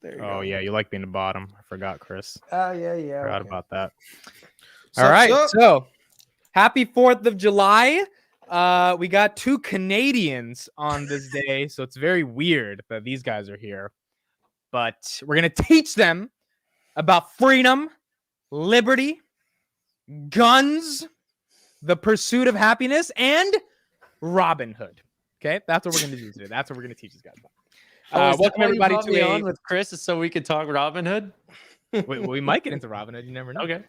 There you Oh go. yeah, you like being the bottom. I forgot, Chris. Yeah. Forgot Okay. about that. Sup, All right, sup? so happy 4th of July. We got 2 Canadians on this day, so it's very weird that these guys are here. But we're gonna teach them about freedom, liberty, guns, the pursuit of happiness, and Robin Hood. Okay, that's what we're gonna do today. That's what we're gonna teach these guys about. Oh, is that Welcome why you everybody brought to me a. on with Chris is so we could talk Robin Hood? We might get into Robin Hood. You never know. Okay.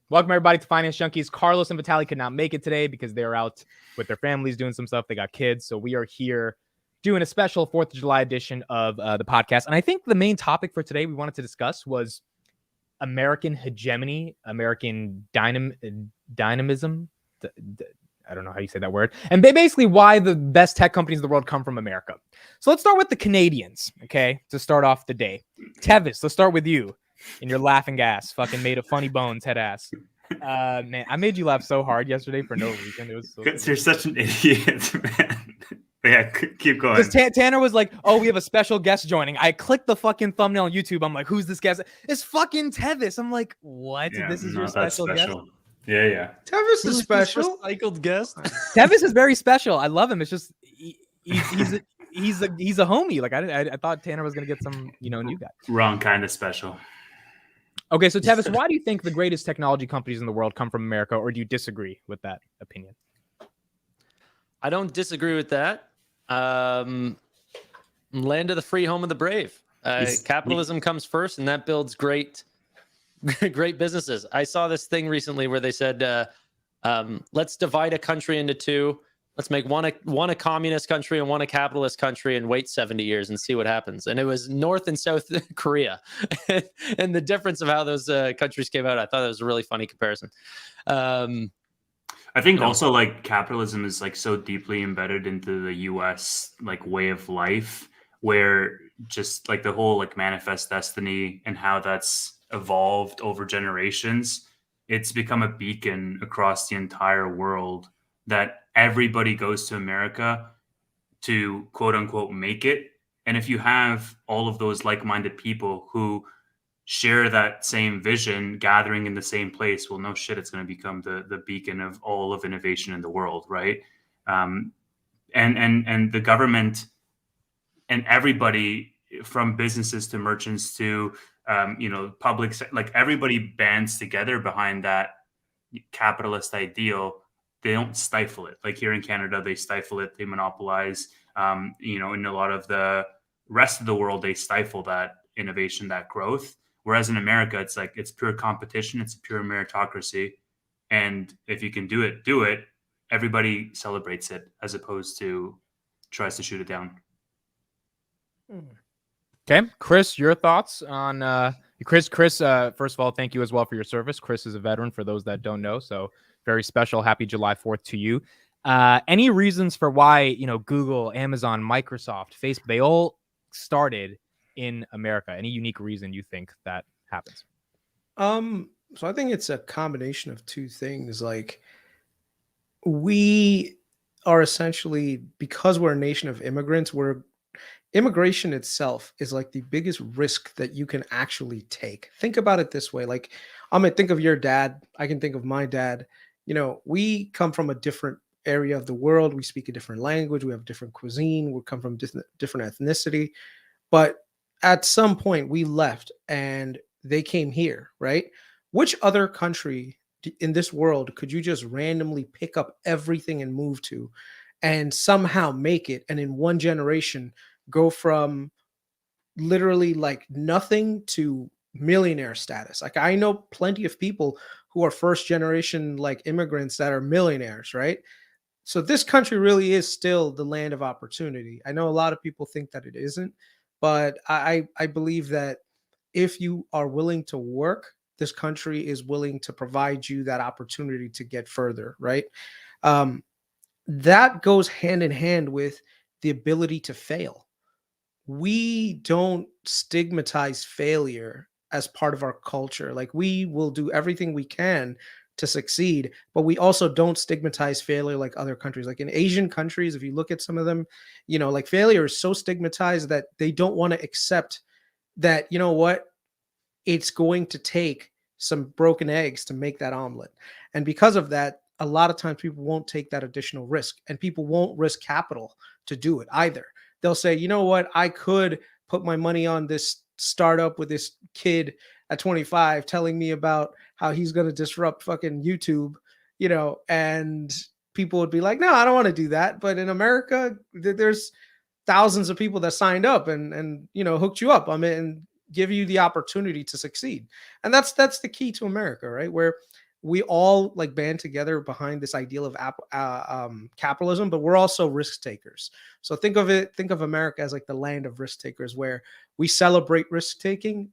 Welcome everybody to Finance Junkies. Carlos and Vitaly could not make it today because they're out with their families doing some stuff. They got kids, so we are here doing a special 4th of July edition of the podcast. And I think the main topic for today we wanted to discuss was American hegemony, American dynamism. I don't know how you say that word. And basically why the best tech companies in the world come from America. So let's start with the Canadians, okay, to start off the day. Tevis, let's start with you and your laughing ass. Fucking made a funny bones head ass. Man, I made you laugh so hard yesterday for no reason. It was so Because you're such an idiot, man. Yeah, keep going. Because Tanner was like, "Oh, we have a special guest joining." I clicked the fucking thumbnail on YouTube. I'm like, "Who's this guest?" It's fucking Tevis. I'm like, "What? Yeah, This is your no, that's special guest?" Yeah. Tevis is special. Recycled guest. Tevis is very special. I love him. It's just he's a homie. Like I thought Tanner was gonna get some new guy. Wrong kind of special. Okay, so Tevis, why do you think the greatest technology companies in the world come from America, or do you disagree with that opinion? I don't disagree with that. Land of the free, home of the brave. Capitalism comes first, and that builds great businesses. I saw this thing recently where they said, let's divide a country into two. Let's make one a communist country and one a capitalist country and wait 70 years and see what happens. And it was North and South Korea. And the difference of how those countries came out, I thought that was a really funny comparison. I think also like capitalism is like so deeply embedded into the US like way of life, where just like the whole like manifest destiny and how that's evolved over generations, it's become a beacon across the entire world that everybody goes to America to quote unquote make it. And if you have all of those like-minded people who share that same vision gathering in the same place, well, no shit, it's going to become the beacon of all of innovation in the world, right? And the government and everybody from businesses to merchants to public, like everybody bands together behind that capitalist ideal. They don't stifle it. Like here in Canada, they stifle it. They monopolize. In a lot of the rest of the world, they stifle that innovation, that growth. Whereas in America, it's like it's pure competition. It's pure meritocracy. And if you can do it. Everybody celebrates it as opposed to tries to shoot it down. Okay, Chris, your thoughts on Chris? First of all, thank you as well for your service. Chris is a veteran for those that don't know. So very special. Happy July 4th to you. Any reasons for why, Google, Amazon, Microsoft, Facebook, they all started in America? Any unique reason you think that happens? So I think it's a combination of two things. Like we are essentially, because we're a nation of immigrants, immigration itself is like the biggest risk that you can actually take. Think about it this way. Like, think of your dad. I can think of my dad. We come from a different area of the world. We speak a different language. We have different cuisine. We come from different ethnicity. But at some point we left and they came here, right? Which other country in this world could you just randomly pick up everything and move to and somehow make it, and in one generation go from literally like nothing to millionaire status? Like I know plenty of people who are first generation like immigrants that are millionaires, right? So this country really is still the land of opportunity. I know a lot of people think that it isn't, but I believe that if you are willing to work, this country is willing to provide you that opportunity to get further, right? That goes hand in hand with the ability to fail. We don't stigmatize failure as part of our culture. Like we will do everything we can to succeed, but we also don't stigmatize failure like other countries. Like in Asian countries, if you look at some of them, like failure is so stigmatized that they don't want to accept that, you know what, it's going to take some broken eggs to make that omelet. And because of that, a lot of times people won't take that additional risk, and people won't risk capital to do it either. They'll say, you know what, I could put my money on this startup with this kid at 25 telling me about how he's going to disrupt fucking YouTube, and people would be like, no, I don't want to do that. But in America, there's thousands of people that signed up and hooked you up on it and give you the opportunity to succeed. And that's the key to America, right? Where we all like band together behind this ideal of capitalism, but we're also risk takers. So think of America as like the land of risk takers, where we celebrate risk taking.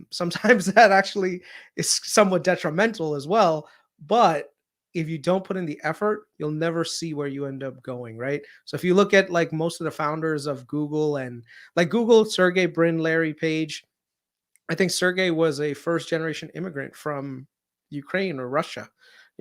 Sometimes that actually is somewhat detrimental as well, but if you don't put in the effort, you'll never see where you end up going, right? So if you look at like most of the founders of Google, and like Google, Sergey Brin, Larry Page, I think Sergey was a first generation immigrant from Ukraine or Russia,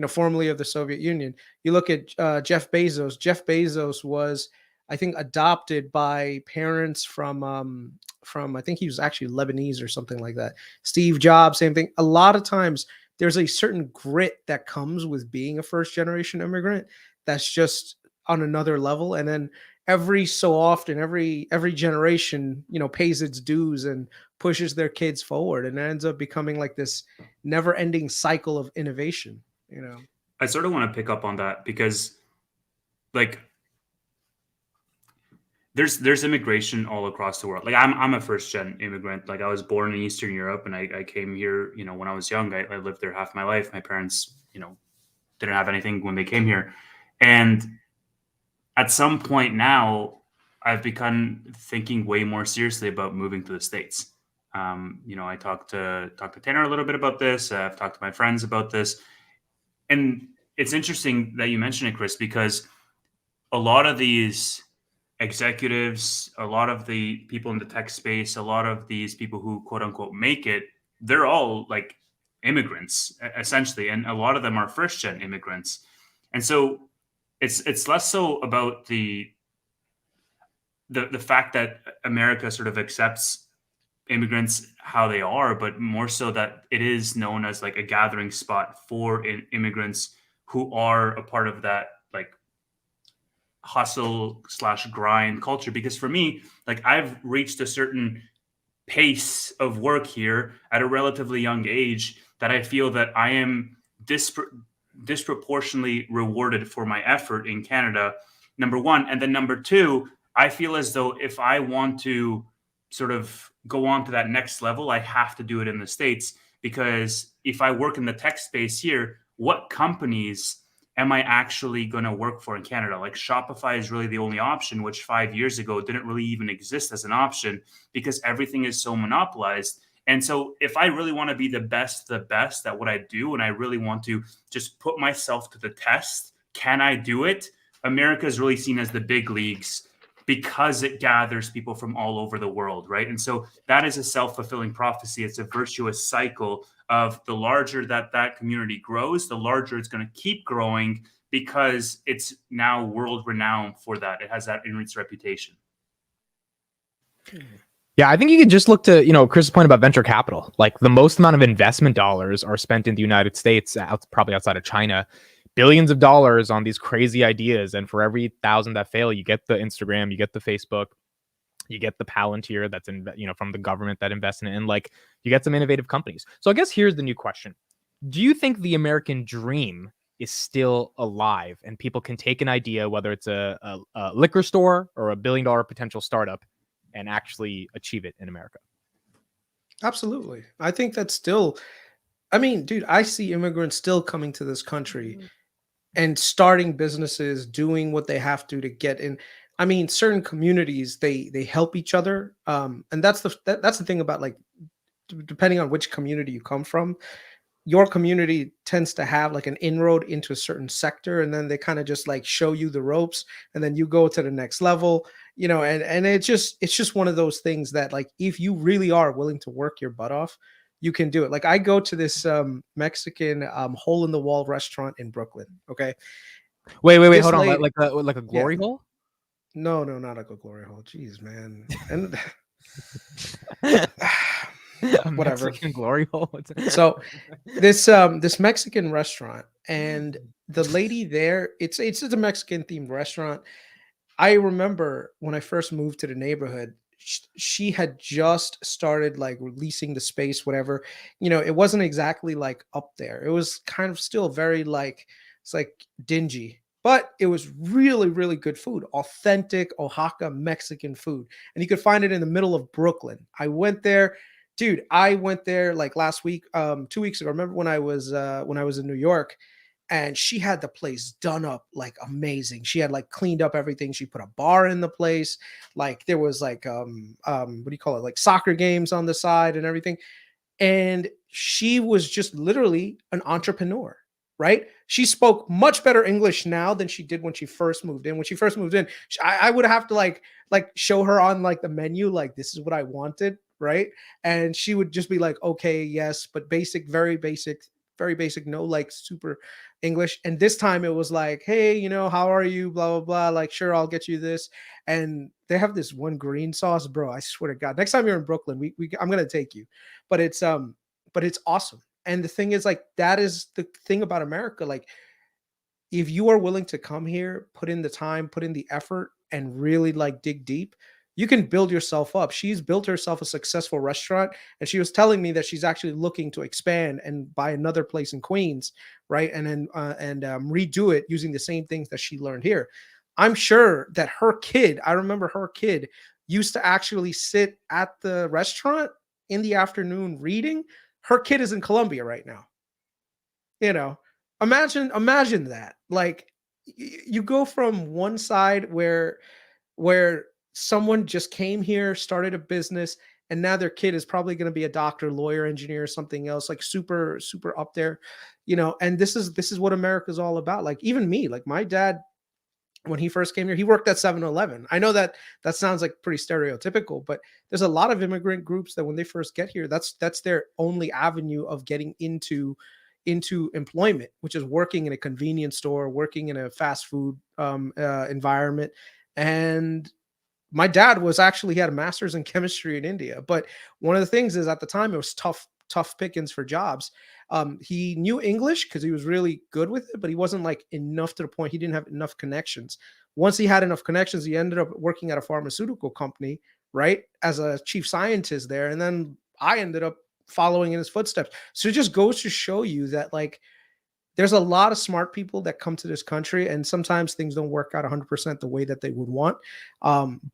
formerly of the Soviet Union. You look at Jeff Bezos. Jeff Bezos was, I think, adopted by parents from I think he was actually Lebanese or something like that. Steve Jobs, same thing. A lot of times there's a certain grit that comes with being a first generation immigrant that's just on another level. And then every so often, every generation, pays its dues and pushes their kids forward, and it ends up becoming like this never ending cycle of innovation. I sort of want to pick up on that because like there's immigration all across the world. Like I'm a first gen immigrant. Like I was born in Eastern Europe, and I came here, when I was young. I lived there half my life. My parents, didn't have anything when they came here. And at some point now, I've begun thinking way more seriously about moving to the States. I talked to Tanner a little bit about this. I've talked to my friends about this. And it's interesting that you mentioned it, Chris, because a lot of these executives, a lot of the people in the tech space, a lot of these people who quote unquote make it, they're all like immigrants essentially. And a lot of them are first gen immigrants. And so it's less so about the fact that America sort of accepts immigrants how they are, but more so that it is known as like a gathering spot for immigrants who are a part of that like hustle / grind culture. Because for me, like I've reached a certain pace of work here at a relatively young age that I feel that I am disproportionately rewarded for my effort in Canada, number one. And then number two, I feel as though if I want to sort of go on to that next level, I have to do it in the States, because if I work in the tech space here, what companies am I actually going to work for in Canada? Like Shopify is really the only option, which 5 years ago didn't really even exist as an option because everything is so monopolized. And so if I really want to be the best at what I do, and I really want to just put myself to the test, can I do it? America is really seen as the big leagues because it gathers people from all over the world, right? And so that is a self-fulfilling prophecy. It's a virtuous cycle of the larger that community grows, the larger it's going to keep growing because it's now world renowned for that. It has that in its reputation. Yeah, I think you can just look to, Chris's point about venture capital. Like the most amount of investment dollars are spent in the United States, probably outside of China. Billions of dollars on these crazy ideas. And for every 1,000 that fail, you get the Instagram, you get the Facebook, you get the Palantir that's from the government that invests in it. And like you get some innovative companies. So I guess here's the new question. Do you think the American dream is still alive and people can take an idea, whether it's a liquor store or a $1 billion potential startup, and actually achieve it in America? Absolutely. I think that's still, I mean, dude, I see immigrants still coming to this country and starting businesses, doing what they have to get in. I mean, certain communities, they help each other. And that's the thing about like, depending on which community you come from, your community tends to have like an inroad into a certain sector, and then they kind of just like show you the ropes, and then you go to the next level, and it's just one of those things that like, if you really are willing to work your butt off, you can do it. Like I go to this Mexican hole in the wall restaurant in Brooklyn. Okay. Wait, hold on. Like a glory hole? No, not like a glory hole. Jeez, man. And whatever. Mexican glory hole. So this Mexican restaurant, and the lady there, it's a Mexican themed restaurant. I remember when I first moved to the neighborhood, she had just started like releasing the space, whatever. It wasn't exactly like up there. It was kind of still very like, it's like dingy, but it was really, really good food, authentic Oaxaca Mexican food. And you could find it in the middle of Brooklyn. I went there, dude. I went there like last week, 2 weeks ago. Remember when I was in New York, and she had the place done up like amazing. She had like cleaned up everything. She put a bar in the place. Like there was like what do you call it? Like soccer games on the side and everything. And she was just literally an entrepreneur, right? She spoke much better English now than she did when she first moved in. When she first moved in, I would have to like show her on like the menu, like this is what I wanted, right? And she would just be like, okay, yes, but basic, very basic, no like super English. And this time it was like, hey, how are you? Blah, blah, blah. Like, sure, I'll get you this. And they have this one green sauce, bro. I swear to God, next time you're in Brooklyn, I'm gonna take you. But it's awesome. And the thing is, like, that is the thing about America. Like, if you are willing to come here, put in the time, put in the effort, and really like dig deep, you can build yourself up. She's built herself a successful restaurant, and she was telling me that she's actually looking to expand and buy another place in Queens, right? And then redo it using the same things that she learned here. I'm sure that her kid, I remember her kid used to actually sit at the restaurant in the afternoon reading. Her kid is in Colombia right now. Imagine that. Like you go from one side where someone just came here, started a business, and now their kid is probably going to be a doctor, lawyer, engineer, something else, like super, super up there, and this is what America's all about. Like even me, like my dad, when he first came here, he worked at 7-Eleven. I know that sounds like pretty stereotypical, but there's a lot of immigrant groups that when they first get here, that's their only avenue of getting into employment, which is working in a convenience store, working in a fast food environment. And my dad he had a master's in chemistry in India. But one of the things is at the time it was tough pickings for jobs. He knew English because he was really good with it, but he wasn't like enough to the point he didn't have enough connections. Once he had enough connections, he ended up working at a pharmaceutical company, right, as a chief scientist there. And then I ended up following in his footsteps. So it just goes to show you that like there's a lot of smart people that come to this country, and sometimes things don't work out 100% the way that they would want.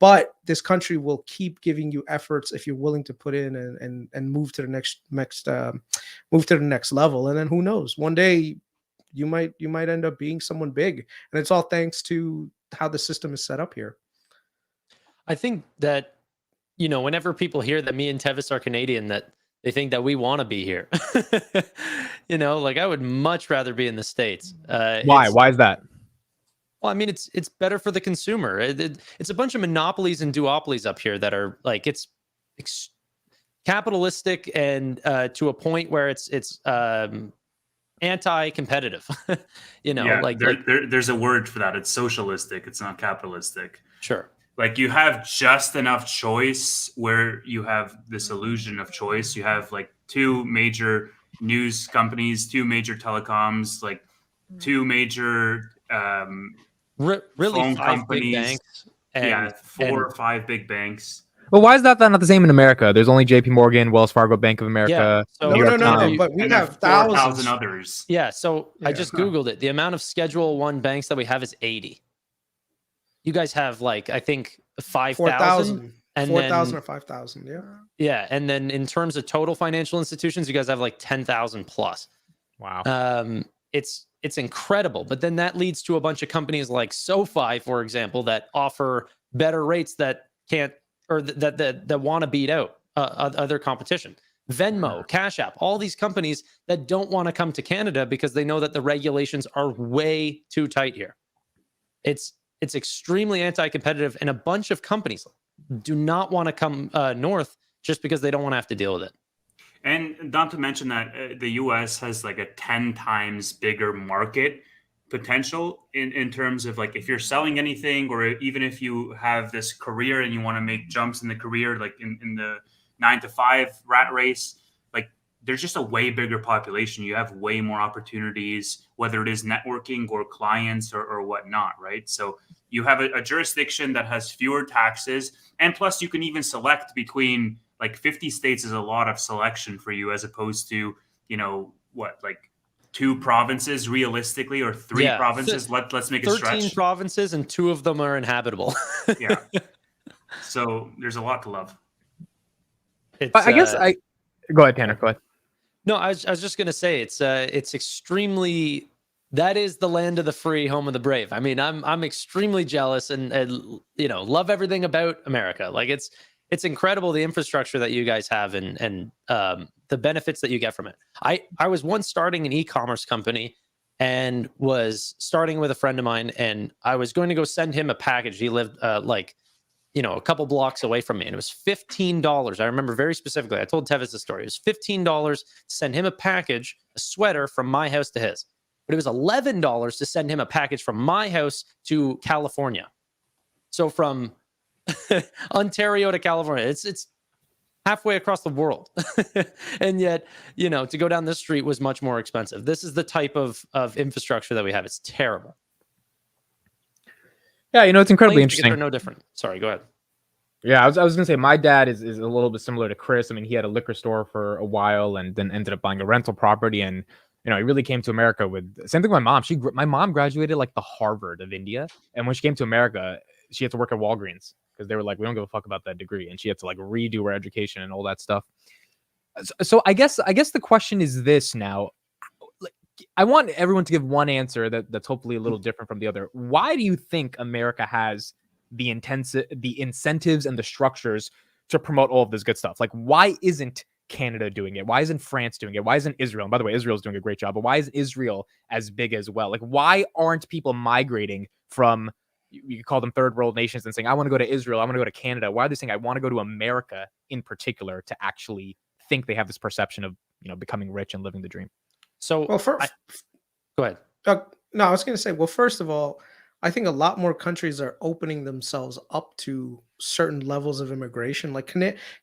But this country will keep giving you efforts if you're willing to put in and move to the next level. And then who knows? One day you might end up being someone big, and it's all thanks to how the system is set up here. I think that whenever people hear that me and Tevis are Canadian, that they think that we want to be here. Like I would much rather be in the States. Why? Why is that? Well, I mean, it's better for the consumer. It's a bunch of monopolies and duopolies up here that are like it's capitalistic and to a point where it's anti-competitive. There's a word for that. It's socialistic. It's not capitalistic. Sure. Like you have just enough choice where you have this illusion of choice. You have like two major news companies, two major telecoms, like two major really phone five companies. Big banks. Four or five big banks. Well, why is that not the same in America? There's only J.P. Morgan, Wells Fargo, Bank of America. So no. But we have 4,000 others. Yeah. So I just Googled it. The amount of Schedule 1 banks that we have is 80. You guys have like, I think 5,000 and 4,000 or 5,000. Yeah. Yeah. And then in terms of total financial institutions, you guys have like 10,000 plus. Wow. It's incredible. But then that leads to a bunch of companies like SoFi, for example, that offer better rates that can't, or that want to beat out other competition. Venmo, Cash App, all these companies that don't want to come to Canada because they know that the regulations are way too tight here. It's extremely anti-competitive, and a bunch of companies do not want to come north just because they don't want to have to deal with it. And not to mention that the U.S. has like a 10 times bigger market potential in terms of like if you're selling anything, or even if you have this career and you want to make jumps in the career, like in the 9 to 5 rat race, there's just a way bigger population. You have way more opportunities, whether it is networking or clients or whatnot, right? So you have a jurisdiction that has fewer taxes, and plus you can even select between, like, 50 states is a lot of selection for you, as opposed to, like 2 provinces realistically, or 3 provinces. Let's make it 13 stretch. provinces and 2 of them are inhabitable. Yeah. So there's a lot to love. I guess go ahead, Tanner. Go ahead. No, I was just gonna say it's extremely, that is the land of the free, home of the brave. I mean, I'm extremely jealous and love everything about America. Like it's incredible, the infrastructure that you guys have and the benefits that you get from it. I was once starting an e-commerce company and was starting with a friend of mine, and I was going to go send him a package. He lived a couple blocks away from me, and it was $15. I remember very specifically. I told Tevis the story. It was $15 to send him a package, a sweater from my house to his. But it was $11 to send him a package from my house to California. So from Ontario to California, it's halfway across the world. And yet, to go down this street was much more expensive. This is the type of infrastructure that we have. It's terrible. Yeah, it's incredibly interesting. They're no different. Sorry, go ahead. Yeah, I was gonna say my dad is a little bit similar to Chris. I mean, he had a liquor store for a while and then ended up buying a rental property, and he really came to America with same thing with my mom. My mom graduated like the Harvard of India, and when she came to America, she had to work at Walgreens because they were like, we don't give a fuck about that degree, and she had to like redo her education and all that stuff. So I guess the question is this now. I want everyone to give one answer that's hopefully a little different from the other. Why do you think America has the incentives and the structures to promote all of this good stuff? Like, why isn't Canada doing it? Why isn't France doing it? Why isn't Israel? And by the way, Israel's doing a great job, but why isn't Israel as big as well? Like, why aren't people migrating from, you call them third world nations, and saying, I want to go to Israel, I want to go to Canada? Why are they saying, I want to go to America in particular, to actually think they have this perception of, becoming rich and living the dream? So, Well, go ahead. No, I was going to say, well, first of all, I think a lot more countries are opening themselves up to certain levels of immigration. Like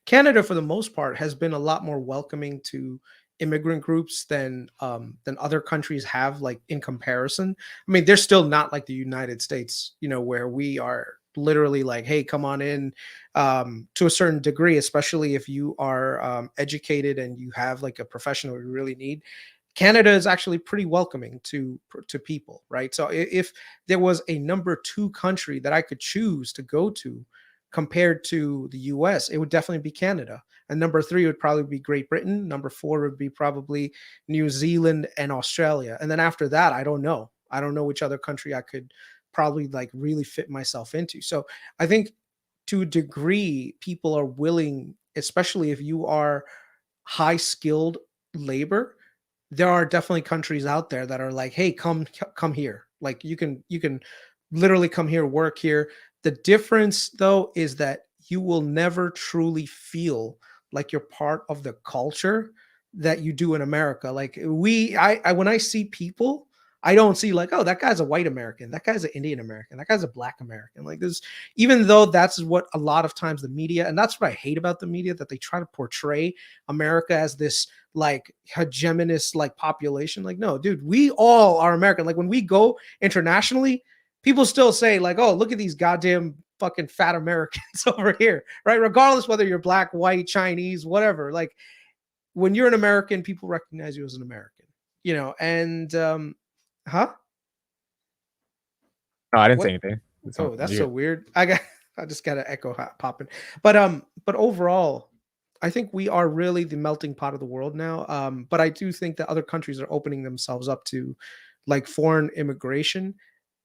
Canada, for the most part, has been a lot more welcoming to immigrant groups than other countries have, like, in comparison. I mean, they're still not like the United States, where we are literally like, hey, come on in, to a certain degree, especially if you are educated and you have like a profession that we really need. Canada is actually pretty welcoming to people, right? So if there was a number 2 country that I could choose to go to compared to the US, it would definitely be Canada. And number 3 would probably be Great Britain. Number 4 would be probably New Zealand and Australia. And then after that, I don't know. I don't know which other country I could probably like really fit myself into. So I think to a degree, people are willing, especially if you are high skilled labor. There are definitely countries out there that are like, hey, come here. Like you can literally come here, work here. The difference though is that you will never truly feel like you're part of the culture that you do in America. Like I when I see people, I don't see like, oh, that guy's a white American, that guy's an Indian American, that guy's a black American. Like this, even though that's what a lot of times the media, and that's what I hate about the media, that they try to portray America as this like hegemonist like population. Like, no, dude, we all are American. Like when we go internationally, people still say like, oh, look at these goddamn fucking fat Americans over here, right? Regardless whether you're black, white, Chinese, whatever. Like when you're an American, people recognize you as an American, and huh? No, I didn't What? say anything. That's so weird. I just got an echo popping. But overall, I think we are really the melting pot of the world now. But I do think that other countries are opening themselves up to like foreign immigration.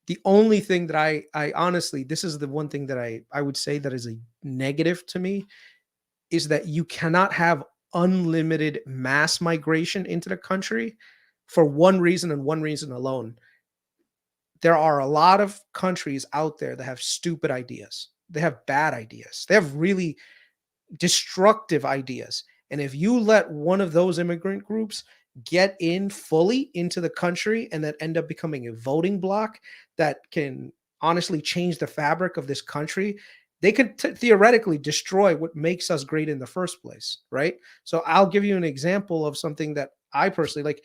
The only thing that I honestly, this is the one thing that I would say that is a negative to me, is that you cannot have unlimited mass migration into the country for one reason and one reason alone. There are a lot of countries out there that have stupid ideas. They have bad ideas. They have really destructive ideas. And if you let one of those immigrant groups get in fully into the country and then end up becoming a voting bloc that can honestly change the fabric of this country, they could theoretically destroy what makes us great in the first place, right? So I'll give you an example of something that I personally like.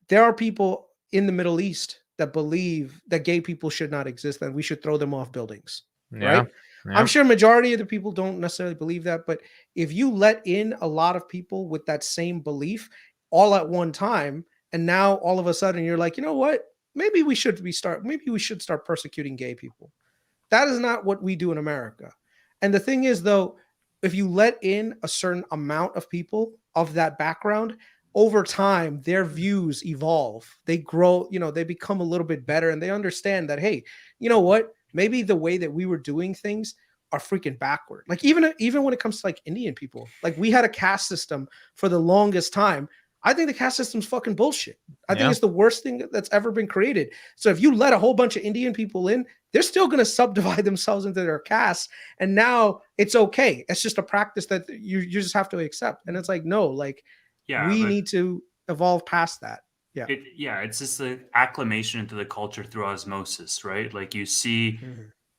There are people in the Middle East that believe that gay people should not exist and we should throw them off buildings, Yeah. right? I'm sure majority of the people don't necessarily believe that, but if you let in a lot of people with that same belief all at one time, and now all of a sudden you're like, you know what? Maybe we should start persecuting gay people. That is not what we do in America. And the thing is, though, if you let in a certain amount of people of that background, over time, their views evolve. They grow, they become a little bit better and they understand that, hey, you know what? Maybe the way that we were doing things are freaking backward. Like even when it comes to like Indian people, like we had a caste system for the longest time. I think the caste system's fucking bullshit. I think it's the worst thing that's ever been created. So if you let a whole bunch of Indian people in, they're still going to subdivide themselves into their castes. And now it's okay. It's just a practice that you just have to accept. And it's like, no, like we need to evolve past that. Yeah. It's just the acclimation into the culture through osmosis, right? Like you see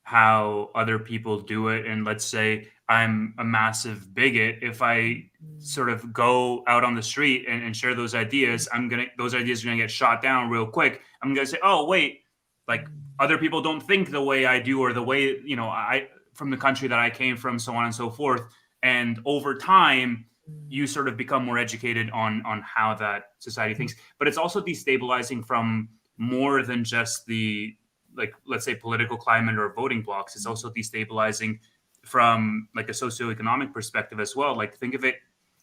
how other people do it. And let's say I'm a massive bigot. If I sort of go out on the street and share those ideas, those ideas are gonna get shot down real quick. I'm gonna say, oh wait, like other people don't think the way I do, or the way, I from the country that I came from, so on and so forth. And over time, you sort of become more educated on how that society thinks. But it's also destabilizing from more than just the, like, let's say political climate or voting blocks. It's also destabilizing from like a socioeconomic perspective as well. Like think of it,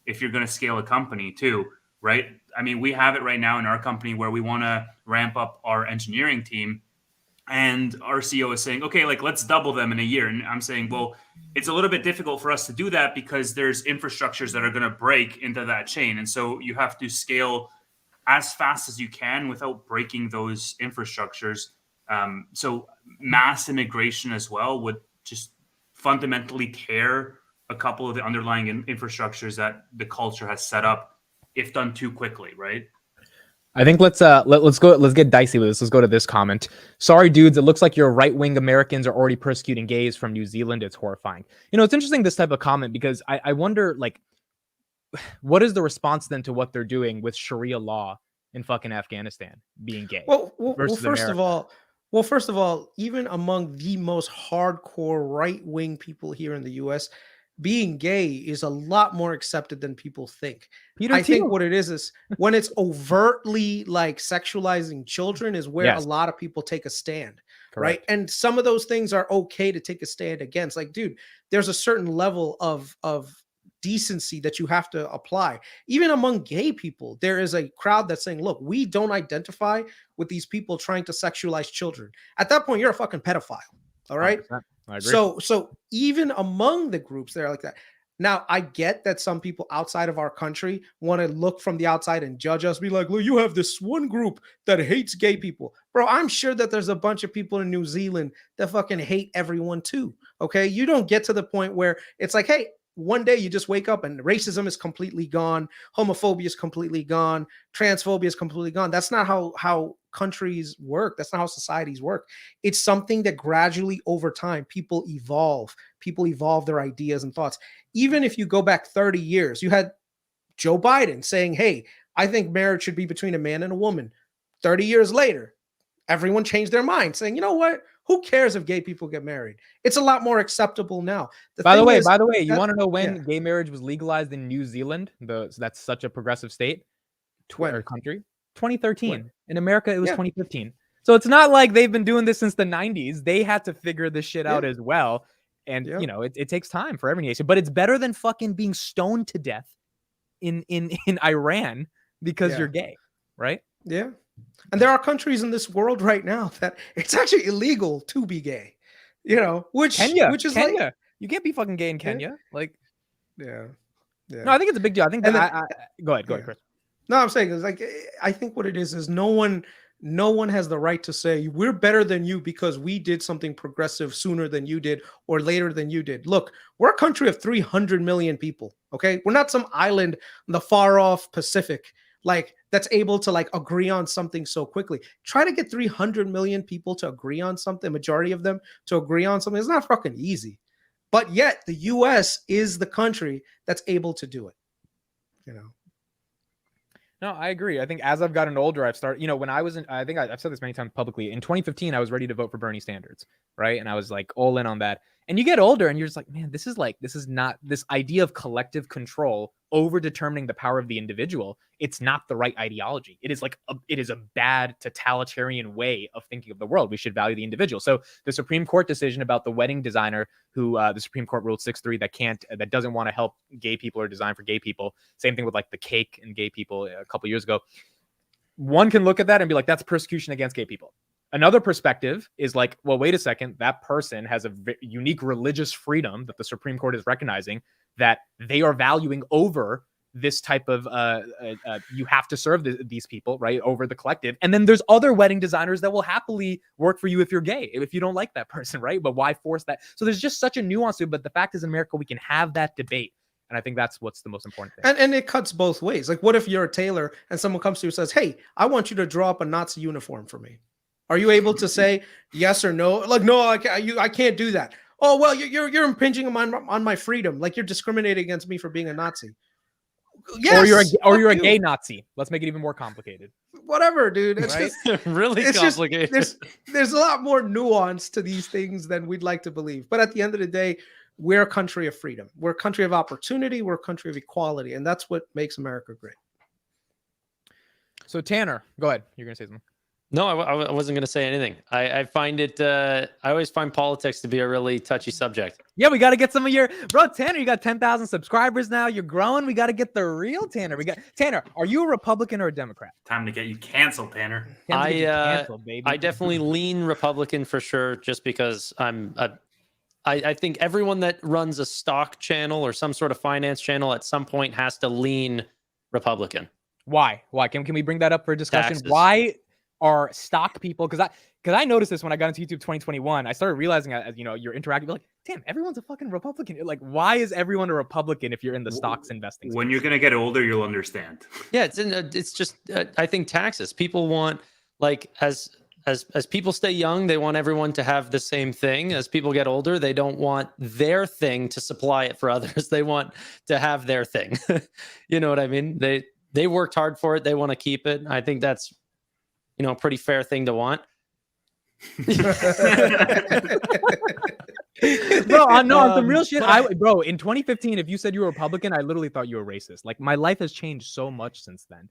if you're going to scale a company too, right? I mean, we have it right now in our company where we want to ramp up our engineering team, and our CEO is saying, okay, like let's double them in a year. And I'm saying, well, it's a little bit difficult for us to do that because there's infrastructures that are going to break into that chain. And so you have to scale as fast as you can without breaking those infrastructures. So mass immigration as well would just fundamentally tear a couple of the underlying infrastructures that the culture has set up if done too quickly, right? I think let's get dicey with this. Let's go to this comment. Sorry, dudes. It looks like your right-wing Americans are already persecuting gays from New Zealand. It's horrifying. It's interesting, this type of comment, because I wonder, like, what is the response then to what they're doing with Sharia law in fucking Afghanistan being gay? Well, first of all, even among the most hardcore right-wing people here in the US, being gay is a lot more accepted than people think. I think what it is when it's overtly like sexualizing children is where a lot of people take a stand. Correct. Right. And some of those things are okay to take a stand against. Like, dude, there's a certain level of decency that you have to apply. Even among gay people, there is a crowd that's saying, look, we don't identify with these people trying to sexualize children. At that point, you're a fucking pedophile. All right. 100%. I agree. So even among the groups, they're like that. Now, I get that some people outside of our country want to look from the outside and judge us, be like, look, you have this one group that hates gay people. Bro, I'm sure that there's a bunch of people in New Zealand that fucking hate everyone too. Okay. You don't get to the point where it's like, hey, one day you just wake up and racism is completely gone. Homophobia is completely gone. Transphobia is completely gone. That's not how countries work. That's not how societies work. It's something that gradually over time, people evolve their ideas and thoughts. Even if you go back 30 years, you had Joe Biden saying, hey, I think marriage should be between a man and a woman. 30 years later, everyone changed their mind saying, you know what? Who cares if gay people get married? It's a lot more acceptable now. By the way, you want to know when gay marriage was legalized in New Zealand? So that's such a progressive state or country. 2013. When? In America, it was 2015. So it's not like they've been doing this since the 90s. They had to figure this shit out as well. And it takes time for every nation. But it's better than fucking being stoned to death in Iran because you're gay, right? Yeah. And there are countries in this world right now that it's actually illegal to be gay, which is Kenya. Like, you can't be fucking gay in Kenya. Like, yeah. No, I think it's a big deal. I think that go ahead, Chris. No, I'm saying it's like, I think what it is no one has the right to say we're better than you because we did something progressive sooner than you did or later than you did. Look, we're a country of 300 million people. Okay. We're not some island in the far off Pacific. like that's able to like agree on something so quickly. Try to get 300 million people to agree on something, majority of them to agree on something. It's not fucking easy. But yet the US is the country that's able to do it. You know. No, I agree. I think as I've gotten older, I've started, when I was I think I've said this many times publicly. In 2015, I was ready to vote for Bernie Sanders, right? And I was like all in on that. And you get older and you're just like, man, this is not this idea of collective control over determining the power of the individual. It's not the right ideology. It is it is a bad totalitarian way of thinking of the world. We should value the individual. So the Supreme Court decision about the wedding designer who the Supreme Court ruled 6-3 that doesn't want to help gay people or design for gay people. Same thing with like the cake and gay people a couple years ago. One can look at that and be like, that's persecution against gay people. Another perspective is like, well, wait a second. That person has a unique religious freedom that the Supreme Court is recognizing that they are valuing over this type of you have to serve these people, right, over the collective. And then there's other wedding designers that will happily work for you if you're gay, if you don't like that person, right? But why force that? So there's just such a nuance to it. But the fact is, in America, we can have that debate. And I think that's what's the most important thing. And it cuts both ways. Like, what if you're a tailor and someone comes to you and says, hey, I want you to draw up a Nazi uniform for me? Are you able to say yes or no? Like, no, I can't do that. Oh, well, you're impinging on my freedom. Like, you're discriminating against me for being a Nazi. Yes, or you're a gay Nazi. Let's make it even more complicated. Whatever, dude. It's right? Just really complicated. There's a lot more nuance to these things than we'd like to believe. But at the end of the day, we're a country of freedom. We're a country of opportunity. We're a country of equality. And that's what makes America great. So Tanner, go ahead. You're going to say something. No, I wasn't going to say anything. I find it, I always find politics to be a really touchy subject. Yeah, we got to get some of your, bro, Tanner, you got 10,000 subscribers now. You're growing. We got to get the real Tanner. Tanner, are you a Republican or a Democrat? Time to get you canceled, Tanner. I definitely lean Republican for sure, just because I think everyone that runs a stock channel or some sort of finance channel at some point has to lean Republican. Why? Can we bring that up for a discussion? Taxes. Why are stock people? Because I noticed this when I got into YouTube 2021. I started realizing, as you're interacting, you're like, damn, everyone's a fucking Republican. Like, why is everyone a Republican if you're in the stocks investing space? When you're gonna get older, you'll understand. Yeah, it's just I think taxes. People want, like, as people stay young, they want everyone to have the same thing. As people get older, they don't want their thing to supply it for others. They want to have their thing. You know what I mean? They worked hard for it. They want to keep it. I think that's, a pretty fair thing to want. Bro, on some real shit. Bro, in 2015, if you said you were a Republican, I literally thought you were racist. Like, my life has changed so much since then.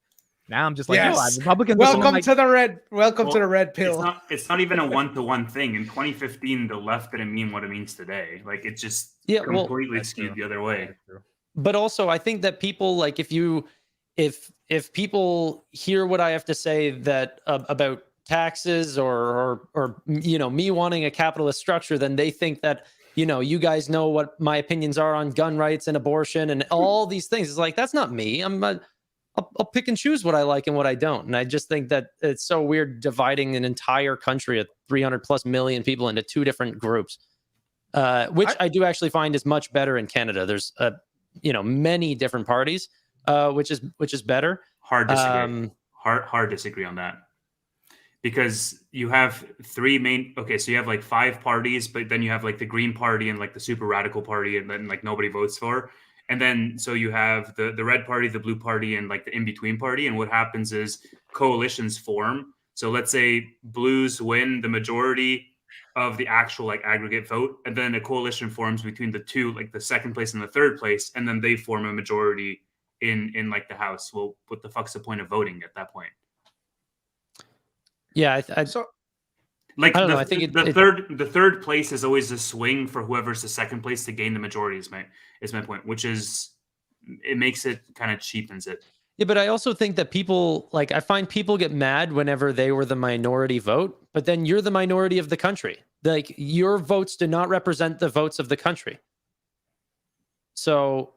Now I'm just like, yes. Republicans. Welcome to the red. Welcome to the red pill. It's not even a one-to-one thing. In 2015, the left didn't mean what it means today. Like, it just completely skewed the other way. But also, I think that people, like, if people hear what I have to say that about taxes or me wanting a capitalist structure, then they think that you guys know what my opinions are on gun rights and abortion and all these things. It's like, that's not me. I'll pick and choose what I like and what I don't. And I just think that it's so weird dividing an entire country of 300+ million people into two different groups, which I do actually find is much better in Canada. There's many different parties, which is better. Hard disagree. Hard disagree on that, because you have three main. Okay, so you have like 5 parties, but then you have like the Green Party and like the super radical party, and then like nobody votes for. And then so you have the red party, the blue party, and like the in-between party. And what happens is coalitions form. So let's say blues win the majority of the actual like aggregate vote, and then a coalition forms between the two, like the second place and the third place, and then they form a majority in like the House. Well, what the fuck's the point of voting at that point? Yeah, So like, I don't know. I think the third place is always a swing for whoever's the second place to gain the majority. Is my point, which is, it makes it kind of cheapens it. Yeah, but I also think that people, like, I find people get mad whenever they were the minority vote, but then you're the minority of the country. Like, your votes do not represent the votes of the country. So,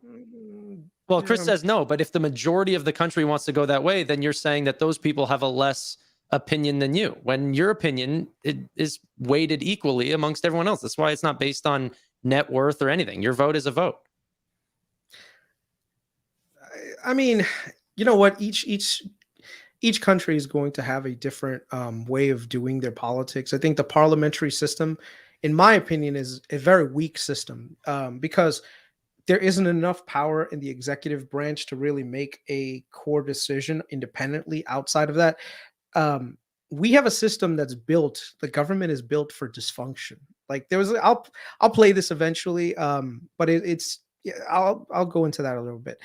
well, Chris says no, but if the majority of the country wants to go that way, then you're saying that those people have a less opinion than you, when your opinion is weighted equally amongst everyone else. That's why it's not based on net worth or anything. Your vote is a vote. I mean, you know what, each country is going to have a different way of doing their politics. I think the parliamentary system, in my opinion, is a very weak system because there isn't enough power in the executive branch to really make a core decision independently outside of that. um, we have a system that's built. The government is built for dysfunction. Like there was, I'll play this eventually, but it's yeah, I'll go into that a little bit.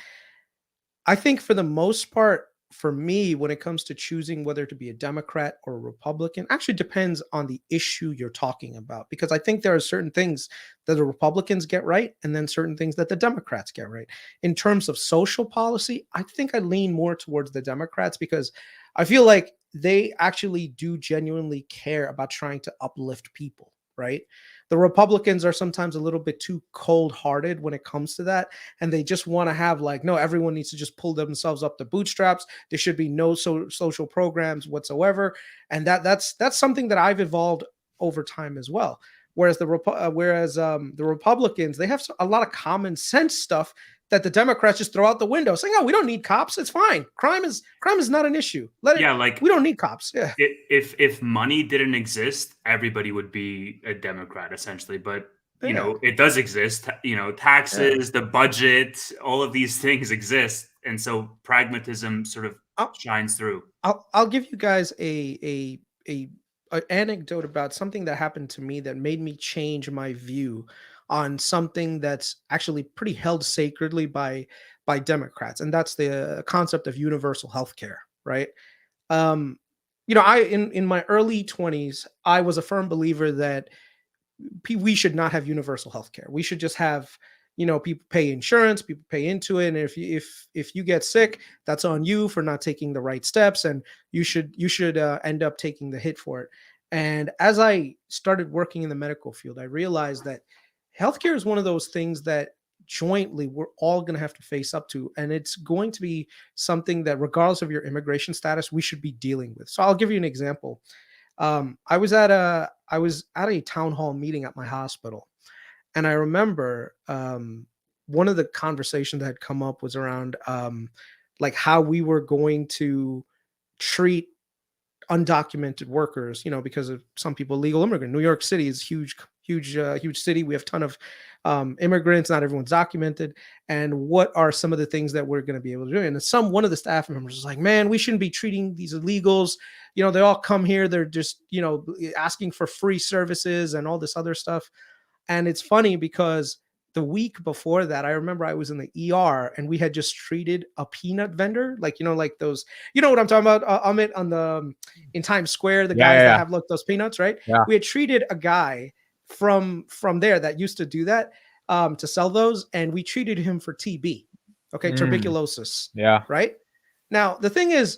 I think for the most part, for me, when it comes to choosing whether to be a Democrat or a Republican, actually depends on the issue you're talking about. Because I think there are certain things that the Republicans get right, and then certain things that the Democrats get right. In terms of social policy, I think I lean more towards the Democrats because I feel like they actually do genuinely care about trying to uplift people, right? The Republicans are sometimes a little bit too cold hearted when it comes to that. And they just want to have like, no, everyone needs to just pull themselves up the bootstraps. There should be no social programs whatsoever. And that's something that I've evolved over time as well. Whereas the Republicans, they have a lot of common sense stuff that the Democrats just throw out the window, saying, "Oh, we don't need cops. It's fine. Crime is not an issue. Yeah, like we don't need cops." Yeah. If money didn't exist, everybody would be a Democrat essentially. But you Yeah. know, it does exist. You know, taxes, the budget, all of these things exist, and so pragmatism sort of shines through. I'll give you guys a anecdote about something that happened to me that made me change my view on something that's actually pretty held sacredly by Democrats, and that's the concept of universal health care, right? Um, you know, in my early 20s, I was a firm believer that we should not have universal health care. We should just have, you know, people pay insurance, people pay into it, and if you get sick, that's on you for not taking the right steps, and you should end up taking the hit for it. And as I started working in the medical field, I realized that healthcare is one of those things that jointly we're all going to have to face up to, and it's going to be something that regardless of your immigration status we should be dealing with. So I'll give you an example. I was at a town hall meeting at my hospital, and I remember one of the conversations that had come up was around like how we were going to treat undocumented workers, you know, because of some people illegal immigrant. New York City is huge city. We have a ton of immigrants. Not everyone's documented. And what are some of the things that we're going to be able to do? And one of the staff members was like, "Man, we shouldn't be treating these illegals. You know, they all come here. They're just, you know, asking for free services and all this other stuff." And it's funny because the week before that, I remember I was in the ER and we had just treated a peanut vendor, like, you know, like those, you know what I'm talking about, Amit, on the in Times Square, the guys that have looked those peanuts, right? Yeah. We had treated a guy from there that used to do that to sell those, and we treated him for TB, okay, tuberculosis. Yeah. Right. Now the thing is,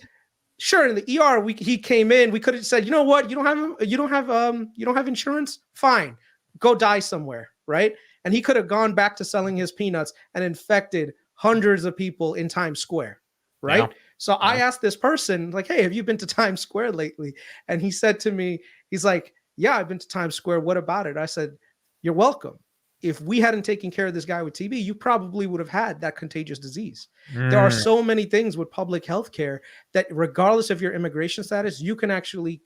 sure, in the ER, he came in. We could have said, "You know what? You don't have insurance. Fine, go die somewhere," right? And he could have gone back to selling his peanuts and infected hundreds of people in Times Square, right? Yeah. So I asked this person, like, "Hey, have you been to Times Square lately?" And he said to me, he's like, "Yeah, I've been to Times Square. What about it?" I said, "You're welcome. If we hadn't taken care of this guy with TB, you probably would have had that contagious disease." There are so many things with public health care that regardless of your immigration status, you can actually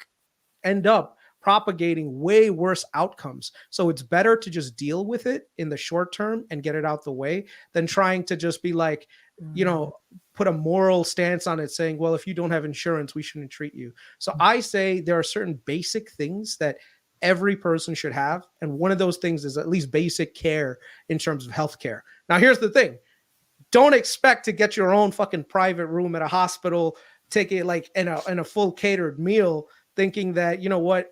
end up propagating way worse outcomes. So it's better to just deal with it in the short term and get it out the way than trying to just be like, you know, put a moral stance on it saying, "Well, if you don't have insurance, we shouldn't treat you." So I say there are certain basic things that every person should have. And one of those things is at least basic care in terms of healthcare. Now, here's the thing. Don't expect to get your own fucking private room at a hospital, take it like in a full catered meal, thinking that, you know what,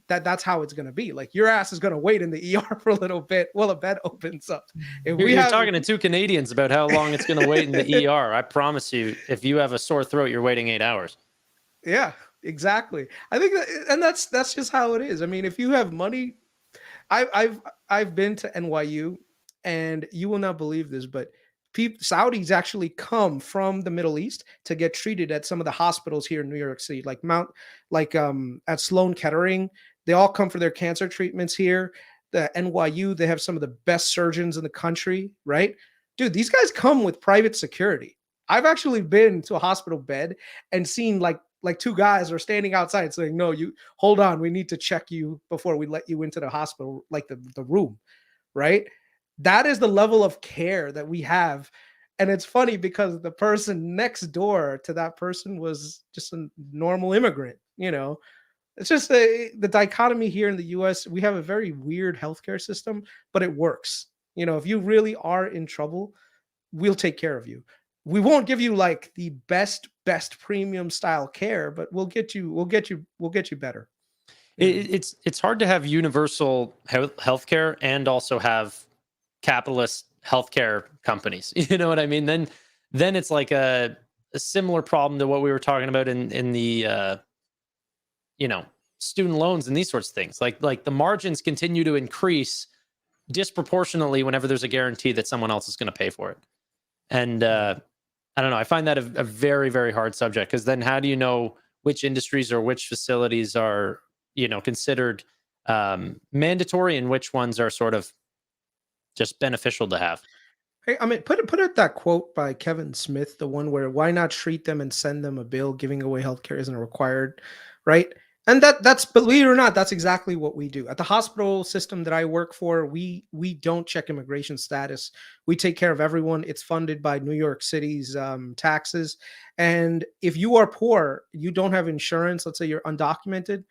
that's how it's going to be. Like, your ass is going to wait in the ER for a little bit while a bed opens up. You're talking to two Canadians about how long it's going to wait in the ER. I promise you, if you have a sore throat, you're waiting 8 hours. Yeah, exactly. I think and that's just how it is. I mean, if you have money, I've been to NYU, and you will not believe this, but Saudis actually come from the Middle East to get treated at some of the hospitals here in New York City, like at Sloan Kettering. They all come for their cancer treatments here. The NYU, they have some of the best surgeons in the country, right? Dude, these guys come with private security. I've actually been to a hospital bed and seen like two guys are standing outside saying, no, you hold on, we need to check you before we let you into the hospital, like the room, right? That is the level of care that we have. And it's funny because the person next door to that person was just a normal immigrant, you know. It's just the dichotomy here in the US. We have a very weird healthcare system, but it works. You know, if you really are in trouble, we'll take care of you. We won't give you like the best premium style care, but we'll get you better. It's hard to have universal healthcare and also have capitalist healthcare companies. You know what I mean? Then it's like a similar problem to what we were talking about in the student loans and these sorts of things. Like the margins continue to increase disproportionately whenever there's a guarantee that someone else is going to pay for it. And I don't know. I find that a very, very hard subject, because then how do you know which industries or which facilities are, considered mandatory and which ones are sort of just beneficial to have? Hey, I mean, put it that quote by Kevin Smith, the one where why not treat them and send them a bill? Giving away healthcare isn't required, right? And that's, believe it or not, that's exactly what we do at the hospital system that I work for. We don't check immigration status. We take care of everyone. It's funded by New York City's taxes. And if you are poor, you don't have insurance, let's say you're undocumented,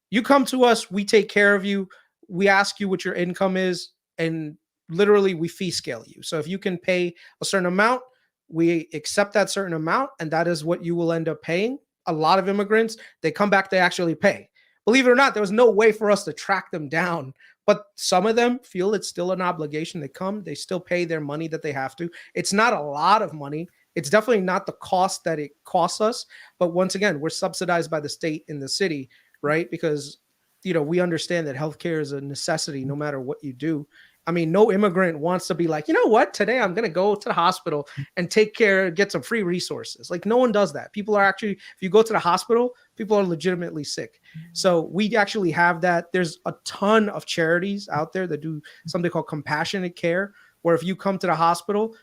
you come to us, we take care of you. We ask you what your income is, and literally we fee scale you. So if you can pay a certain amount, we accept that certain amount, and that is what you will end up paying. A lot of immigrants, they come back, they actually pay. Believe it or not, there was no way for us to track them down, but some of them feel it's still an obligation. They come, they still pay their money that they have to. It's not a lot of money. It's definitely not the cost that it costs us. But once again, we're subsidized by the state in the city, right? Because, we understand that healthcare is a necessity no matter what you do. I mean, no immigrant wants to be like, you know what, today I'm going to go to the hospital and get some free resources. Like, no one does that. People are actually, if you go to the hospital, people are legitimately sick. So we actually have that. There's a ton of charities out there that do something called compassionate care, where if you come to the hospital,